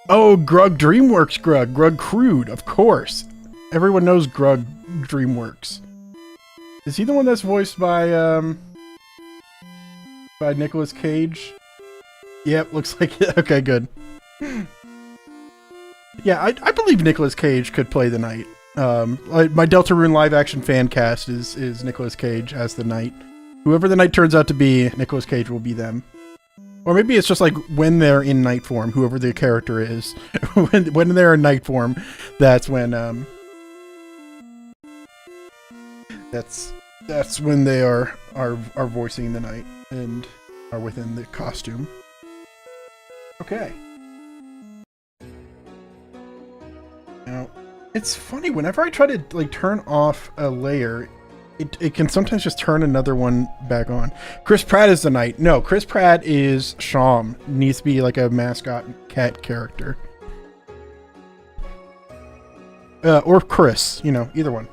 Oh, Grug DreamWorks Grug Crude, of course. Everyone knows Grug DreamWorks. Is he the one that's voiced by by Nicolas Cage. Yep, looks like it. Okay, good. Yeah, I believe Nicolas Cage could play the Knight. My Deltarune live action fan cast is Nicolas Cage as the Knight. Whoever the Knight turns out to be, Nicolas Cage will be them. Or maybe it's just like when they're in Knight form, whoever the character is, when they're in Knight form, that's when that's when they are voicing the Knight and are within the costume. Okay. Now, it's funny, whenever I try to like turn off a layer, it can sometimes just turn another one back on. Chris Pratt is the Knight. No, Chris Pratt is Sham. Needs to be like a mascot cat character. Or Chris, you know, either one.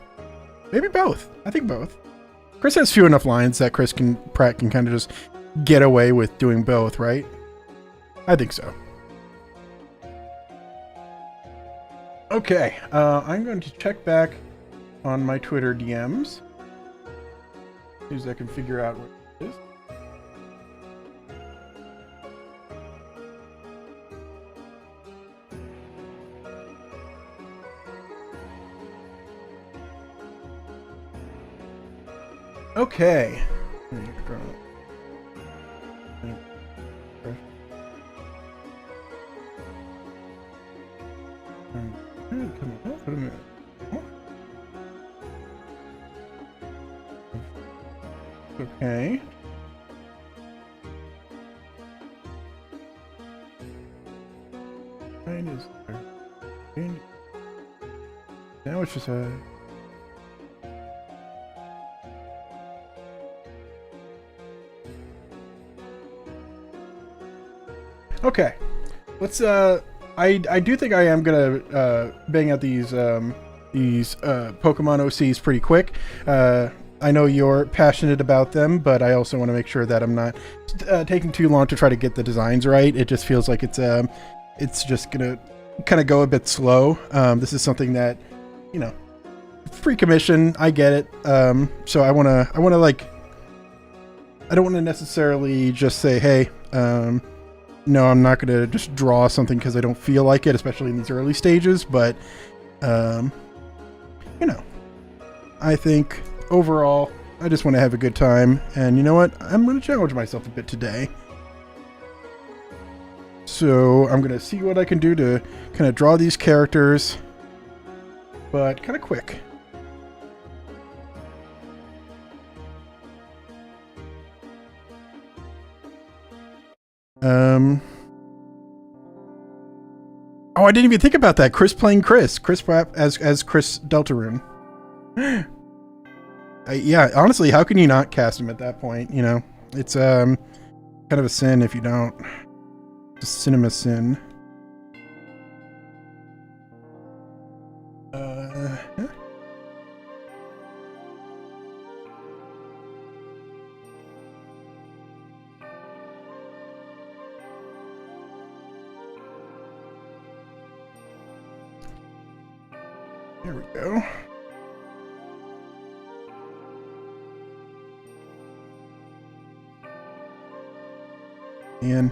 Maybe both. I think both. Chris has few enough lines that Pratt can kind of just get away with doing both, right? I think so. Okay, I'm going to check back on my Twitter DMs. See if I can figure out what it is. Okay. Okay. Now it's just a... Okay. Let's I do think I am gonna bang out these Pokemon OCs pretty quick. I know you're passionate about them, but I also want to make sure that I'm not taking too long to try to get the designs right. It just feels like it's just gonna kind of go a bit slow. This is something that, you know, free commission. I get it. So I want to like, I don't want to necessarily just say, hey, no, I'm not going to just draw something because I don't feel like it, especially in these early stages. But, you know, I think overall, I just want to have a good time. And you know what? I'm going to challenge myself a bit today. So I'm going to see what I can do to kind of draw these characters, but kind of quick. Oh, I didn't even think about that. Chris playing Chris. Chris Pratt as Chris Deltarune. Yeah, honestly, how can you not cast him at that point? You know, it's kind of a sin if you don't. It's a cinema sin. Yeah. There we go. And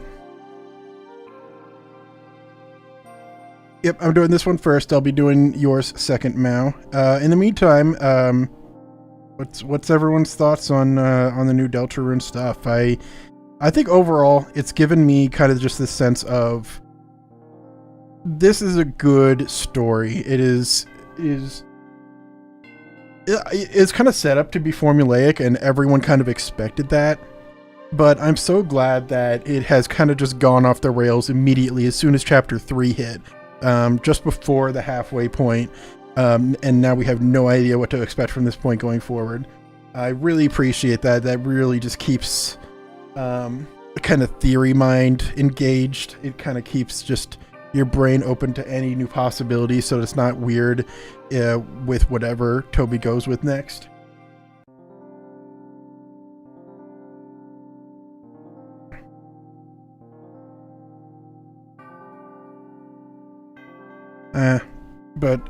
yep, I'm doing this one first. I'll be doing yours second, Mao. In the meantime, what's everyone's thoughts on the new Deltarune stuff? I think overall it's given me kind of just this sense of this is a good story. It's kind of set up to be formulaic, and everyone kind of expected that. But I'm so glad that it has kind of just gone off the rails immediately as soon as Chapter 3 hit, just before the halfway point, and now we have no idea what to expect from this point going forward. I really appreciate that. That really just keeps the kind of theory mind engaged. It kind of keeps just your brain open to any new possibilities, so it's not weird with whatever Toby goes with next. But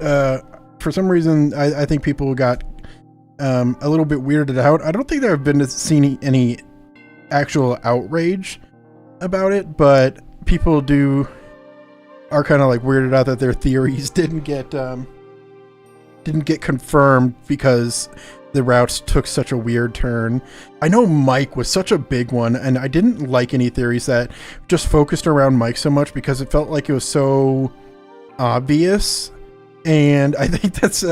for some reason, I think people got a little bit weirded out. I don't think there have been seen any actual outrage about it, but people are kind of like weirded out that their theories didn't get confirmed because the routes took such a weird turn. I know Mike was such a big one, and I didn't like any theories that just focused around Mike so much because it felt like it was so obvious, and I think that's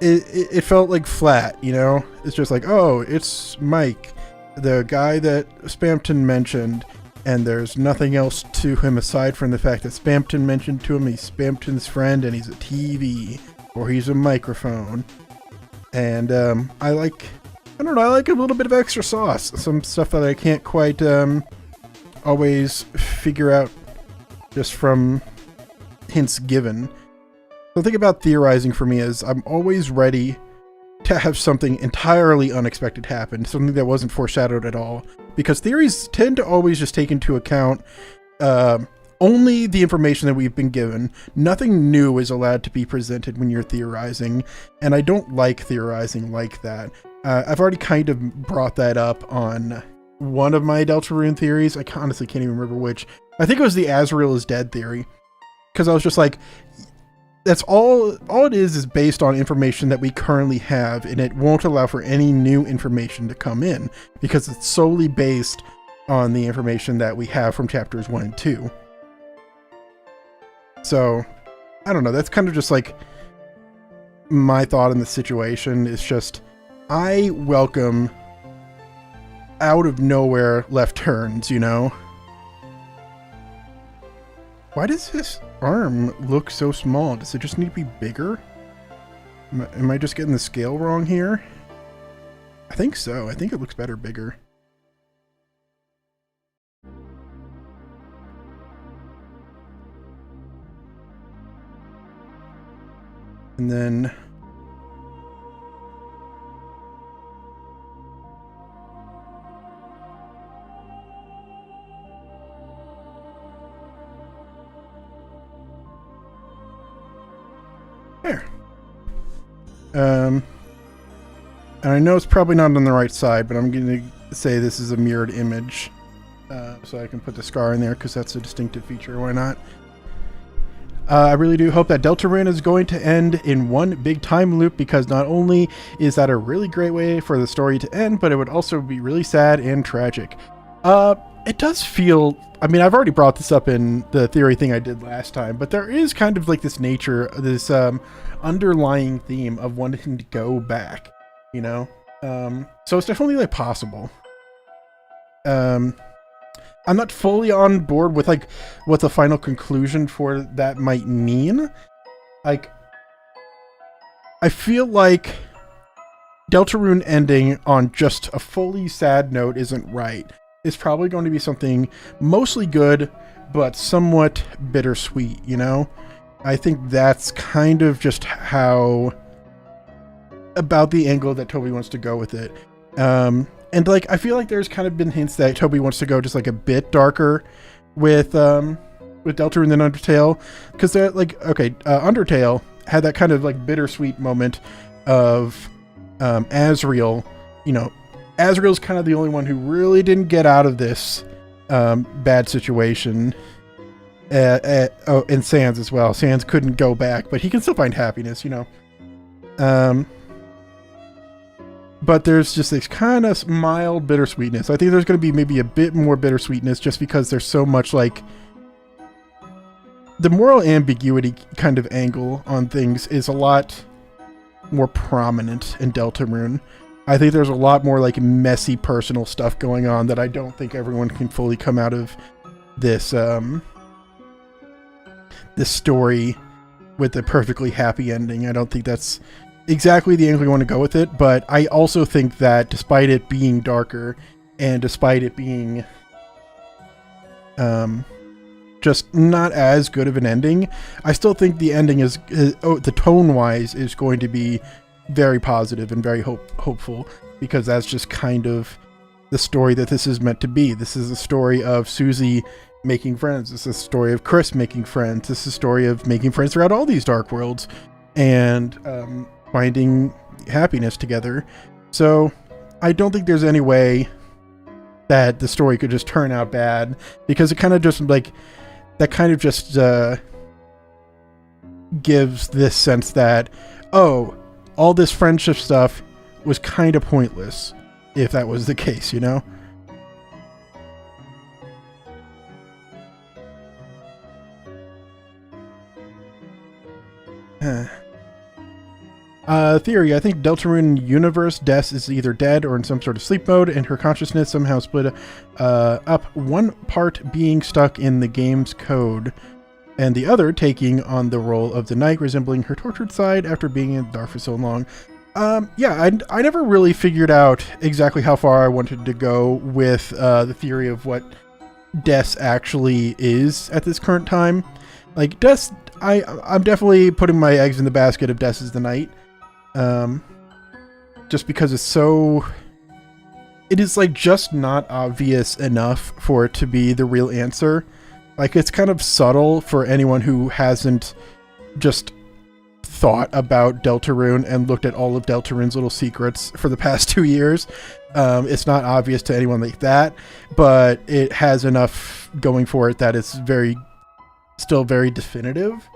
it felt like flat, you know? It's just like, oh, it's Mike, the guy that Spampton mentioned, and there's nothing else to him aside from the fact that Spampton mentioned to him he's Spampton's friend and he's a TV or he's a microphone. And I like a little bit of extra sauce, some stuff that I can't quite always figure out just from hints given. The thing about theorizing for me is I'm always ready to have something entirely unexpected happen, something that wasn't foreshadowed at all, because theories tend to always just take into account only the information that we've been given. Nothing new is allowed to be presented when you're theorizing, and I don't like theorizing like that. I've already kind of brought that up on one of my Deltarune theories. I honestly can't even remember which. I think it was the Azrael is dead theory, because I was just like, that's all it is based on information that we currently have, and it won't allow for any new information to come in, because it's solely based on the information that we have from chapters 1 and 2. So, I don't know, that's kind of just like my thought in the situation. Is just, I welcome out of nowhere left turns, you know? Why does his arm look so small? Does it just need to be bigger? Am I just getting the scale wrong here? I think so. I think it looks better bigger. And then there. And I know it's probably not on the right side, but I'm going to say this is a mirrored image. So I can put the scar in there because that's a distinctive feature. Why not? I really do hope that Deltarune is going to end in one big time loop, because not only is that a really great way for the story to end, but it would also be really sad and tragic. It does feel, I mean, I've already brought this up in the theory thing I did last time, but there is kind of like this nature, this underlying theme of wanting to go back, you know? So it's definitely like possible. I'm not fully on board with like what the final conclusion for that might mean. Like, I feel like Deltarune ending on just a fully sad note isn't right. It's probably going to be something mostly good, but somewhat bittersweet, you know? I think that's kind of just how, about the angle that Toby wants to go with it. And like, I feel like there's kind of been hints that Toby wants to go just like a bit darker with Deltarune than Undertale, because they're like, okay, Undertale had that kind of like bittersweet moment of Azrael. You know, Azrael's kind of the only one who really didn't get out of this bad situation. Oh, and Sans as well. Sans couldn't go back, but he can still find happiness, you know. But there's just this kind of mild bittersweetness. I think there's going to be maybe a bit more bittersweetness just because there's so much like the moral ambiguity kind of angle on things is a lot more prominent in Deltarune. I think there's a lot more like messy personal stuff going on that I don't think everyone can fully come out of this this story with a perfectly happy ending. I don't think that's exactly the angle you want to go with it, but I also think that despite it being darker and despite it being just not as good of an ending, I still think the ending is the tone wise is going to be very positive and very hopeful, because that's just kind of the story that this is meant to be. This is a story of Susie making friends. This is a story of Kris making friends. This is a story of making friends throughout all these dark worlds and finding happiness together. So I don't think there's any way that the story could just turn out bad, because it kind of just like that kind of just gives this sense that, oh, all this friendship stuff was kind of pointless if that was the case, you know? Theory. I think Deltarune universe, Des is either dead or in some sort of sleep mode, and her consciousness somehow split up, one part being stuck in the game's code, and the other taking on the role of the knight, resembling her tortured side after being in the dark for so long. Yeah, I never really figured out exactly how far I wanted to go with the theory of what Des actually is at this current time. Like, Des, I'm definitely putting my eggs in the basket of Des is the knight. Just because it's so... It is, like, just not obvious enough for it to be the real answer. Like, it's kind of subtle for anyone who hasn't just thought about Deltarune and looked at all of Deltarune's little secrets for the past 2 years. It's not obvious to anyone like that, but it has enough going for it that it's still very definitive.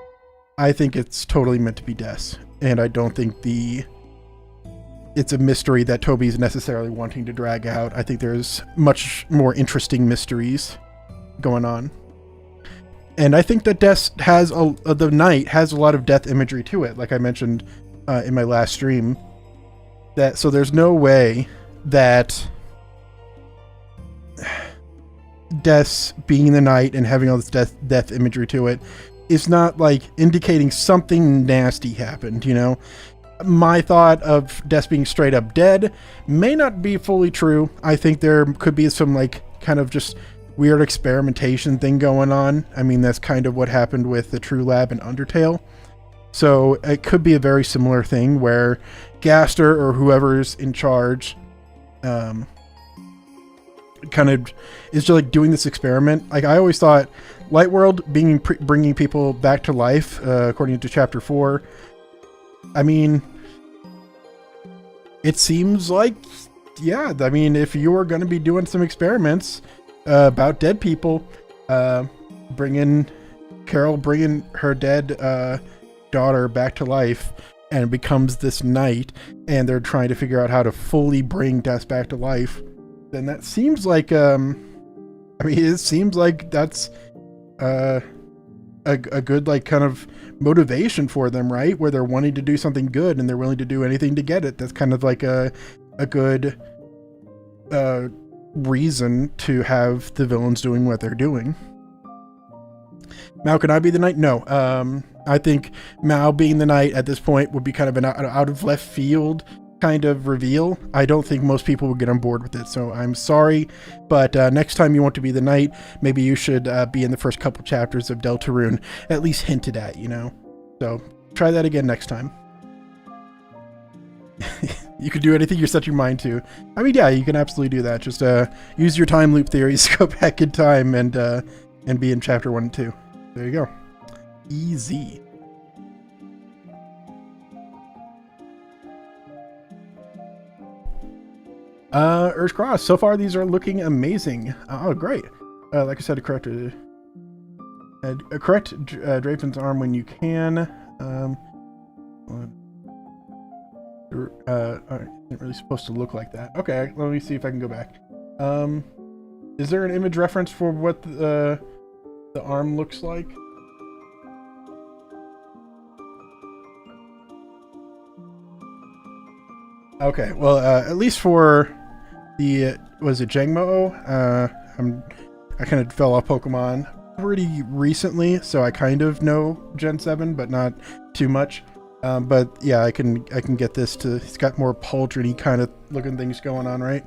I think it's totally meant to be Des, and I don't think it's a mystery that Toby's necessarily wanting to drag out. I think there's much more interesting mysteries going on. And I think that Des has the knight has a lot of death imagery to it, like I mentioned in my last stream. So there's no way that Des being the knight and having all this death imagery to it is not like indicating something nasty happened, you know? My thought of Des being straight up dead may not be fully true. I think there could be some like kind of just weird experimentation thing going on. I mean, that's kind of what happened with the True Lab and Undertale. So it could be a very similar thing where Gaster or whoever's in charge kind of is just like doing this experiment. Like, I always thought Lightworld bringing people back to life, according to chapter 4. I mean, it seems like, yeah, I mean, if you were going to be doing some experiments about dead people, bringing her dead daughter back to life, and it becomes this knight, and they're trying to figure out how to fully bring Des back to life, then that seems like, I mean, it seems like that's a good, like, kind of motivation for them, right? Where they're wanting to do something good and they're willing to do anything to get it. That's kind of like a good reason to have the villains doing what they're doing. Mao, can I be the knight? No. I think Mao being the knight at this point would be kind of an out of left field kind of reveal. I don't think most people would get on board with it, so I'm sorry. But next time you want to be the knight, maybe you should be in the first couple chapters of Deltarune, at least hinted at, you know? So try that again next time. You can do anything you set your mind to. I mean, yeah, you can absolutely do that. Just use your time loop theories, go back in time, and be in chapter 1 and 2. There you go. Easy. Urge Cross. So far, these are looking amazing. Oh, great. Like I said, correct Drapen's arm when you can. It's really supposed to look like that. Okay, let me see if I can go back. Is there an image reference for what the arm looks like? Okay, well, at least for the, was it Jangmo? I kind of fell off Pokemon pretty recently, so I kind of know Gen 7, but not too much. But yeah, I can get this to, it's got more pauldron-y kind of looking things going on, right?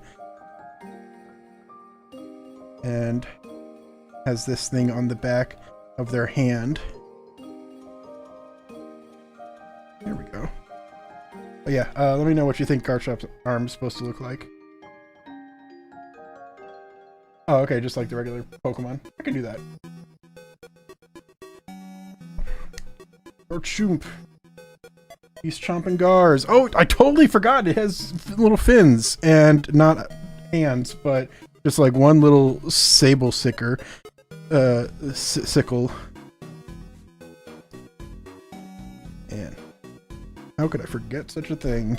And has this thing on the back of their hand. There we go. But yeah, let me know what you think Garchomp's arm is supposed to look like. Oh, okay, just like the regular Pokemon. I can do that. Garchomp. He's chomping Gars. Oh, I totally forgot. It has little fins and not hands, but Just like one little sable sickle. And how could I forget such a thing?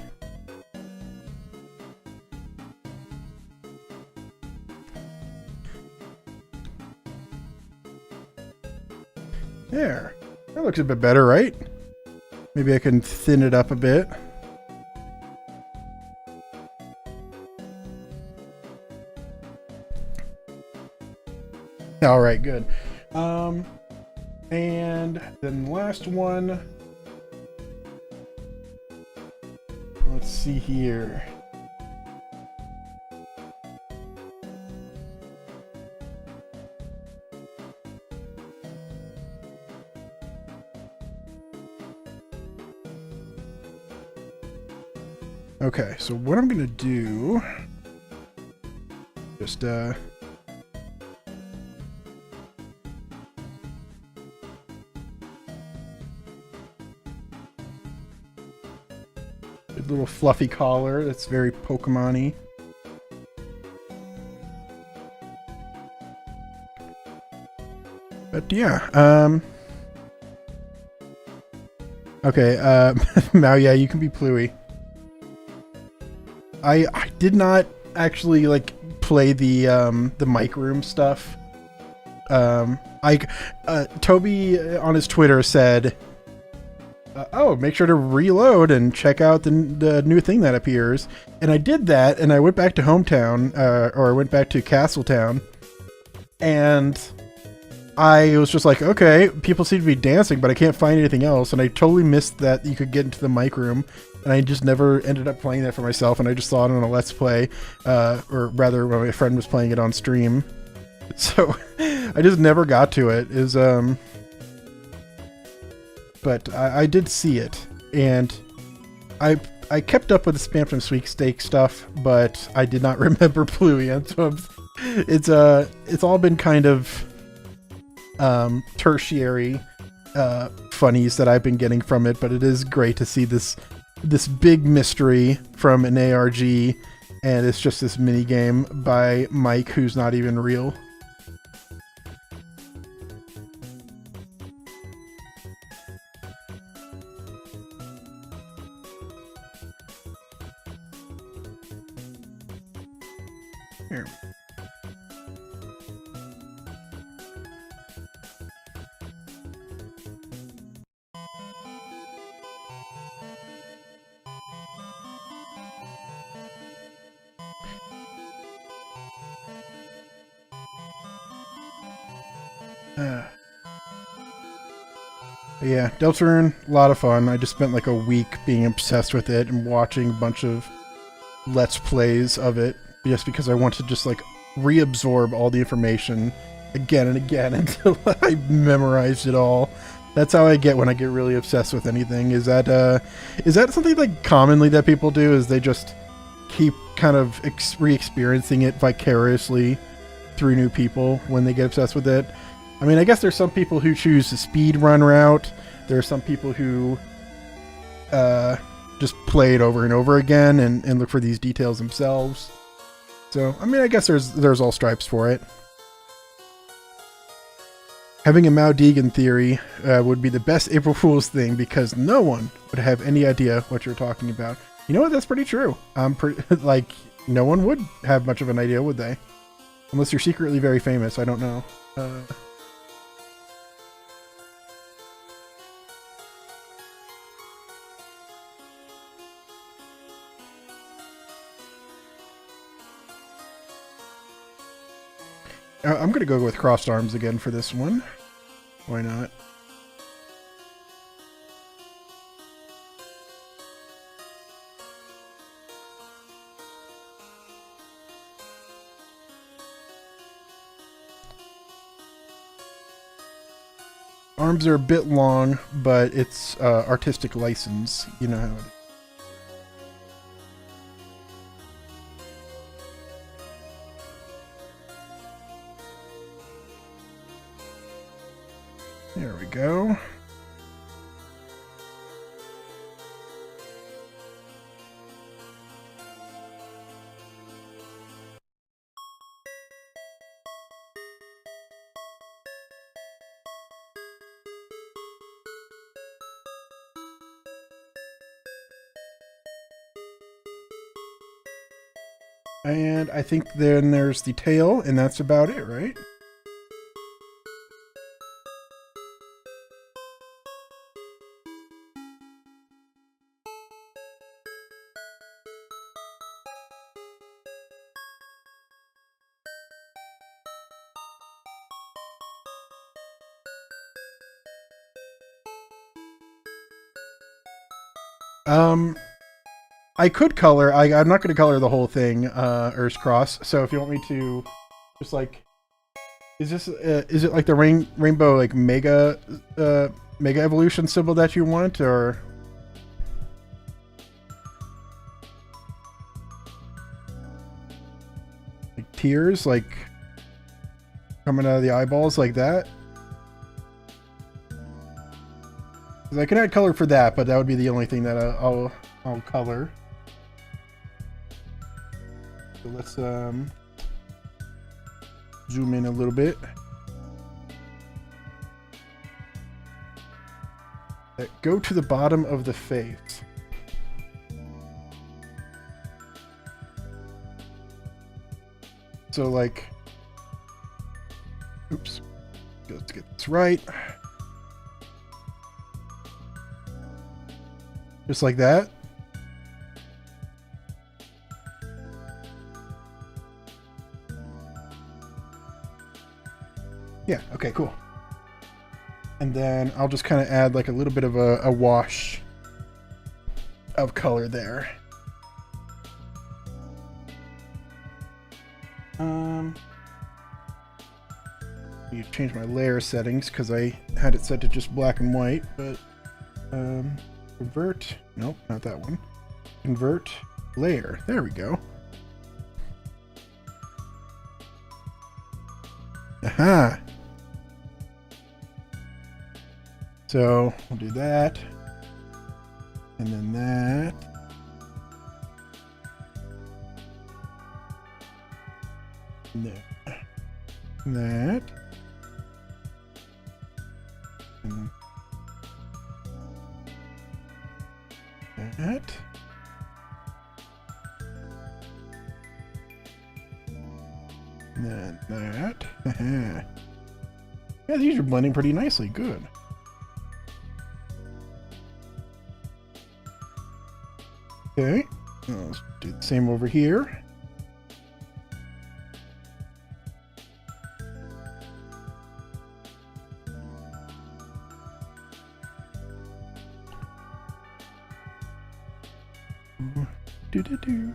There. That looks a bit better, right? Maybe I can thin it up a bit. All right, good. And then last one. Let's see here. Okay, so what I'm gonna do, just a little fluffy collar that's very Pokemon-y. But yeah, okay, Mao, yeah, you can be Pluey. I did not actually like play the mic room stuff. Toby on his Twitter said, "Oh, make sure to reload and check out the new thing that appears." And I did that, and I went back to Hometown, or I went back to Castletown, and I was just like, okay, people seem to be dancing, but I can't find anything else. And I totally missed that you could get into the mic room, and I just never ended up playing that for myself. And I just saw it on a Let's Play, or rather, when my friend was playing it on stream. So I just never got to it. But I did see it, and I kept up with the Spamton Sweepstakes stuff, but I did not remember Pluey, and so it's all been kind of tertiary funnies that I've been getting from it. But it is great to see this big mystery from an ARG, and it's just this mini game by Mike, who's not even real. Here. Yeah, Deltarune, a lot of fun. I just spent like a week being obsessed with it and watching a bunch of Let's Plays of it, just because I want to just like reabsorb all the information again and again until I memorized it all. That's how I get when I get really obsessed with anything. Is that something like commonly that people do? Is they just keep kind of re-experiencing it vicariously through new people when they get obsessed with it? I mean, I guess there's some people who choose the speed run route. There are some people who just play it over and over again and look for these details themselves. So, I mean, I guess there's all stripes for it. Having a Mao Deegan theory would be the best April Fool's thing, because no one would have any idea what you're talking about. You know what? That's pretty true. Like, no one would have much of an idea, would they? Unless you're secretly very famous. I don't know. I'm going to go with crossed arms again for this one. Why not? Arms are a bit long, but it's artistic license. You know how it is. There we go. And I think then there's the tail, and that's about it, right? I could color. I'm not going to color the whole thing, Earth's Cross. So if you want me to, just like, is it like the rainbow like mega evolution symbol that you want, or? Like tears, like coming out of the eyeballs like that? Because I can add color for that, but that would be the only thing that I'll color. So let's zoom in a little bit. Go to the bottom of the face. So like, oops, let's get this right. Just like that. Yeah, okay, cool. And then I'll just kind of add like a little bit of a wash of color there. You change my layer settings because I had it set to just black and white, but convert, nope, not that one. Convert layer, there we go. Aha! So we'll do that, and then that, and then that, and that, and then that. Yeah, these are blending pretty nicely. Good. Okay, let's do the same over here. Do.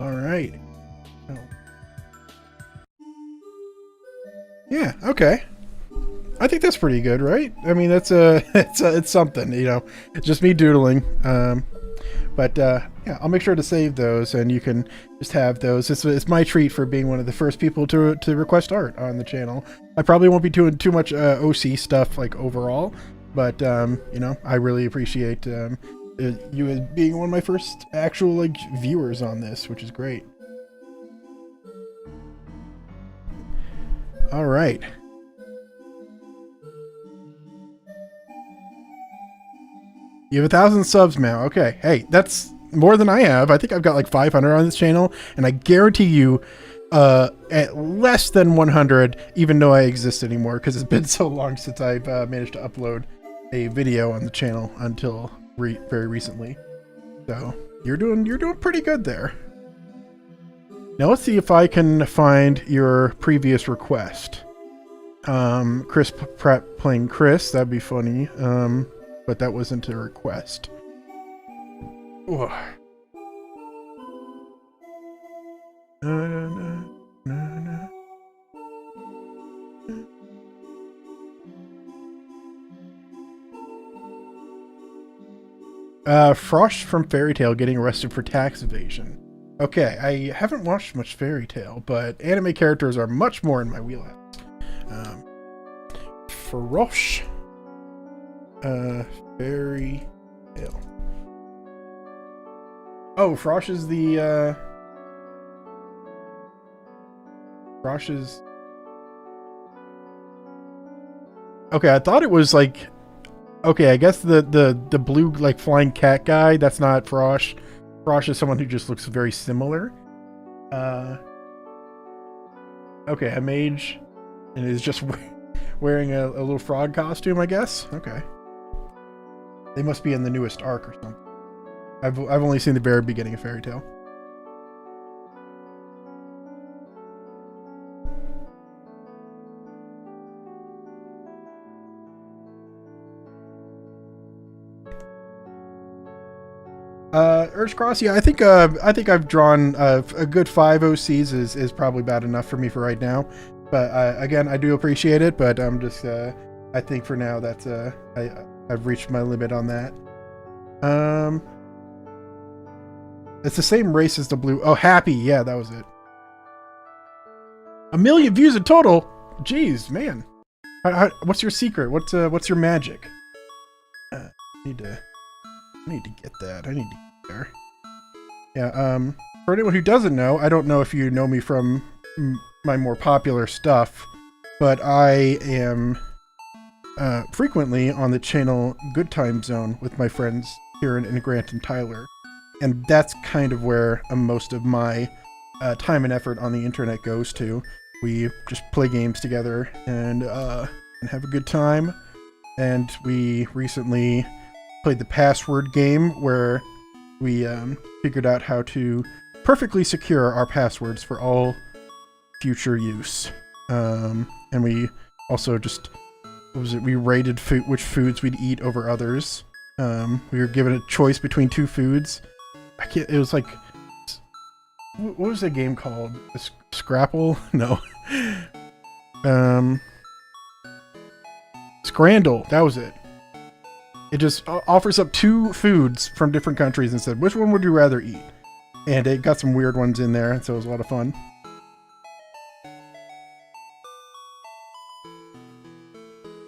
All right. Oh. Yeah. Okay. I think that's pretty good, right? I mean, that's it's something, you know. It's just me doodling. But yeah, I'll make sure to save those, and you can just have those. It's my treat for being one of the first people to request art on the channel. I probably won't be doing too much OC stuff like overall, but you know, I really appreciate you as being one of my first actual like viewers on this, which is great. All right. You have 1,000 subs now. Okay. Hey, that's more than I have. I think I've got like 500 on this channel, and I guarantee you at less than 100 even know I exist anymore, because it's been so long since I've managed to upload a video on the channel until very recently. So you're doing pretty good there. Now let's see if I can find your previous request. Chris Pratt playing Kris. That'd be funny. But that wasn't a request. Ugh. Frosh from Fairy Tail getting arrested for tax evasion. Okay, I haven't watched much Fairy Tail, but anime characters are much more in my wheelhouse. Frosh. Fairy Tail. Oh, Frosh is the, Frosh is... Okay, I thought it was like, okay, I guess the blue like flying cat guy, that's not Frosh. Frosh is someone who just looks very similar. Okay, a mage and is just wearing a little frog costume, I guess. Okay. They must be in the newest arc or something. I've only seen the very beginning of Fairy Tail. Urge Cross, yeah, I think I've drawn a good 5 OCs is probably about enough for me for right now. But again, I do appreciate it, but I'm just I think for now that's I've reached my limit on that. It's the same race as the blue. Oh, Happy, yeah, that was it. 1 million views in total. Jeez, man. What's your secret? What's your magic? I need to get that. I need to get there. Yeah, for anyone who doesn't know, I don't know if you know me from my more popular stuff, but I am frequently on the channel Good Time Zone with my friends Kieran and Grant and Tyler. And that's kind of where most of my time and effort on the internet goes to. We just play games together and have a good time. And we recently played the password game where we figured out how to perfectly secure our passwords for all future use. And we also just, we rated which foods we'd eat over others. We were given a choice between 2 foods. It was like, what was the game called? Scrapple? No. Scrandle, that was it. It just offers up 2 foods from different countries and said, which one would you rather eat? And it got some weird ones in there, so it was a lot of fun.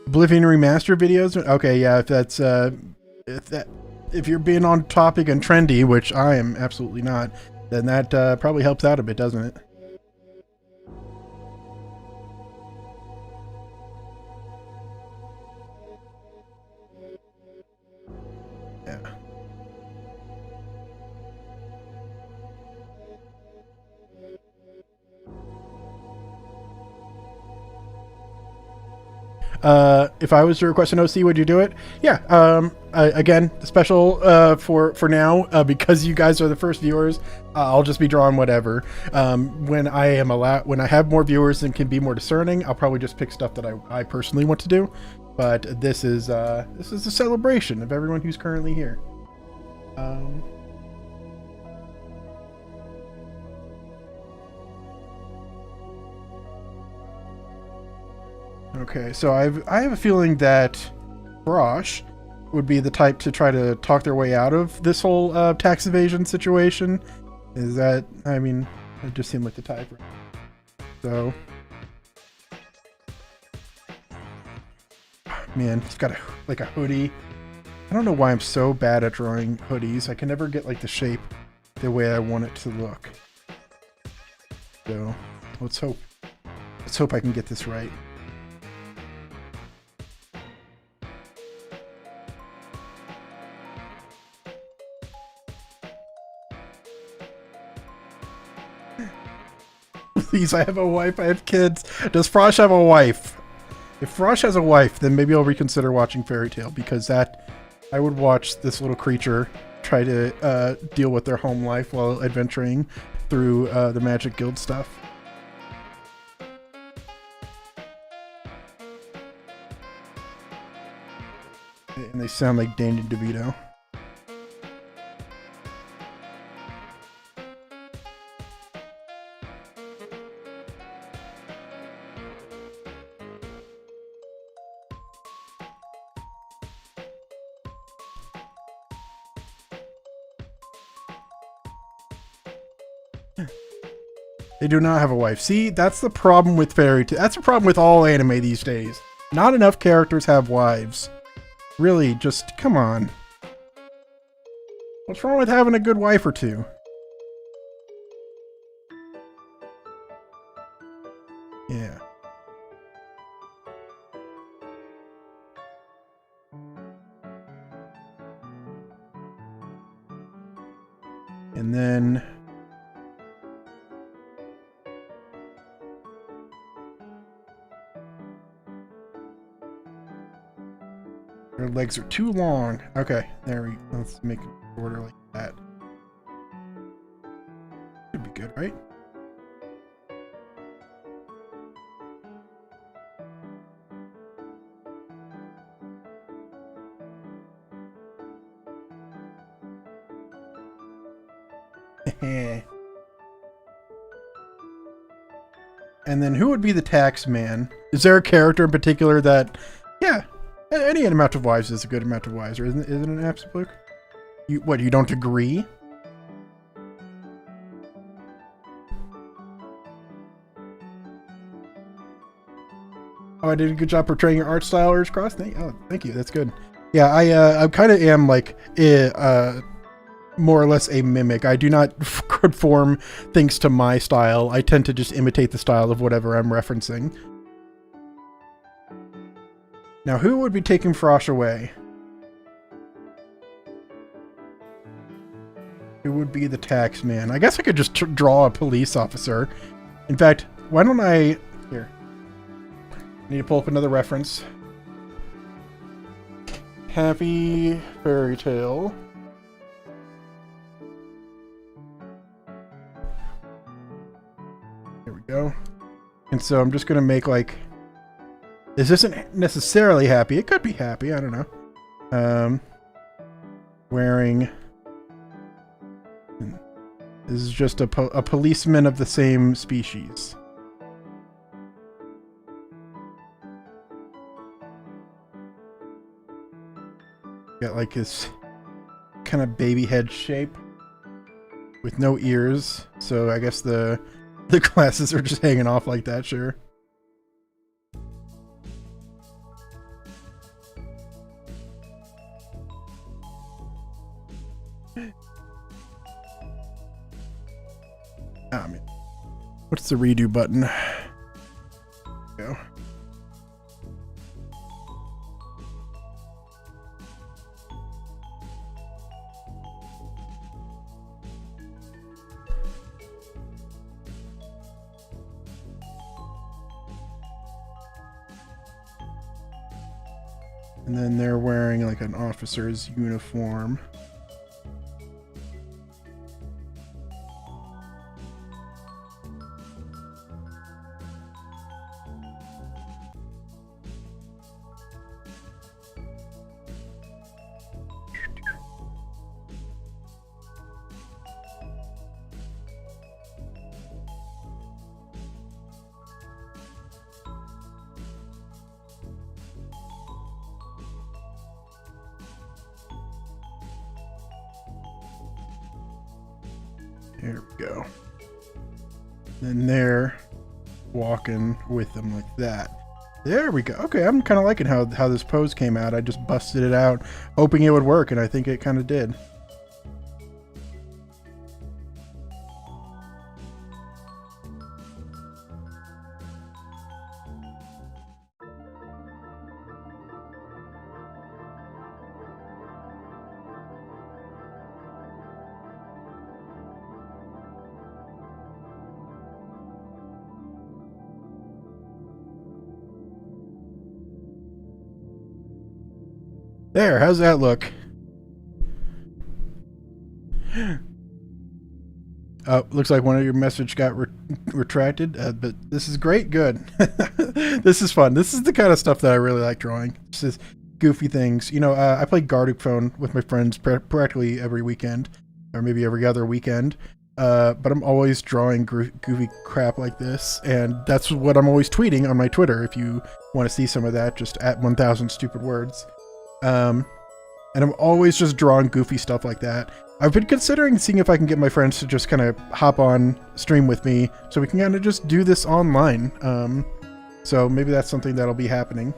Oblivion Remaster videos? Okay, yeah, if that's, if you're being on topic and trendy, which I am absolutely not, then that probably helps out a bit, doesn't it? Yeah. If I was to request an OC, would you do it? Yeah. Again, special for now because you guys are the first viewers. I'll just be drawing whatever. When I have more viewers and can be more discerning, I'll probably just pick stuff that I personally want to do. But this is a celebration of everyone who's currently here. Okay, so I have a feeling that Brosh would be the type to try to talk their way out of this whole tax evasion situation. Is that, I mean, it just seemed like the type. So, man, he's got like a hoodie. I don't know why I'm so bad at drawing hoodies. I can never get like the shape the way I want it to look. So, let's hope I can get this right. Please, I have a wife, I have kids. Does Frosh have a wife? If Frosh has a wife, then maybe I'll reconsider watching Fairy Tail, because that, I would watch this little creature try to deal with their home life while adventuring through the Magic Guild stuff. And they sound like Danny DeVito. They do not have a wife. See, that's the problem with Fairy Tail. That's the problem with all anime these days. Not enough characters have wives. Really, just come on. What's wrong with having a good wife or 2? Yeah. And then her legs are too long. Okay, let's make it shorter like that. Should be good, right? And then who would be the tax man? Is there a character in particular that, yeah, any amount of wives is a good amount of wives, or isn't it an absolute? You don't agree? Oh, I did a good job portraying your art style, Urge Cross. Thank you. That's good. Yeah, I kind of am like more or less a mimic. I do not conform things to my style. I tend to just imitate the style of whatever I'm referencing. Now, who would be taking Frosh away? Who would be the tax man? I guess I could just draw a police officer. In fact, why don't I... Here. I need to pull up another reference. Happy Fairy Tale. There we go. And so I'm just going to make like... This isn't necessarily happy. It could be happy. I don't know. Wearing... This is just a policeman of the same species. Got like this kind of baby head shape with no ears. So I guess the glasses are just hanging off like that, sure. Ah, man. What's the redo button? Go. And then they're wearing like an officer's uniform. There we go. And they're walking with them like that. There we go. Okay, I'm kind of liking how this pose came out. I just busted it out, hoping it would work, and I think it kind of did. There, how's that look? Oh, looks like one of your message got retracted, but this is great. Good. This is fun. This is the kind of stuff that I really like drawing. Just this goofy things. You know, I play Gartic Phone with my friends practically every weekend, or maybe every other weekend. But I'm always drawing goofy crap like this, and that's what I'm always tweeting on my Twitter. If you want to see some of that, just at 1000 stupid words. And I'm always just drawing goofy stuff like that. I've been considering seeing if I can get my friends to just kind of hop on stream with me so we can kind of just do this online. So maybe that's something that'll be happening.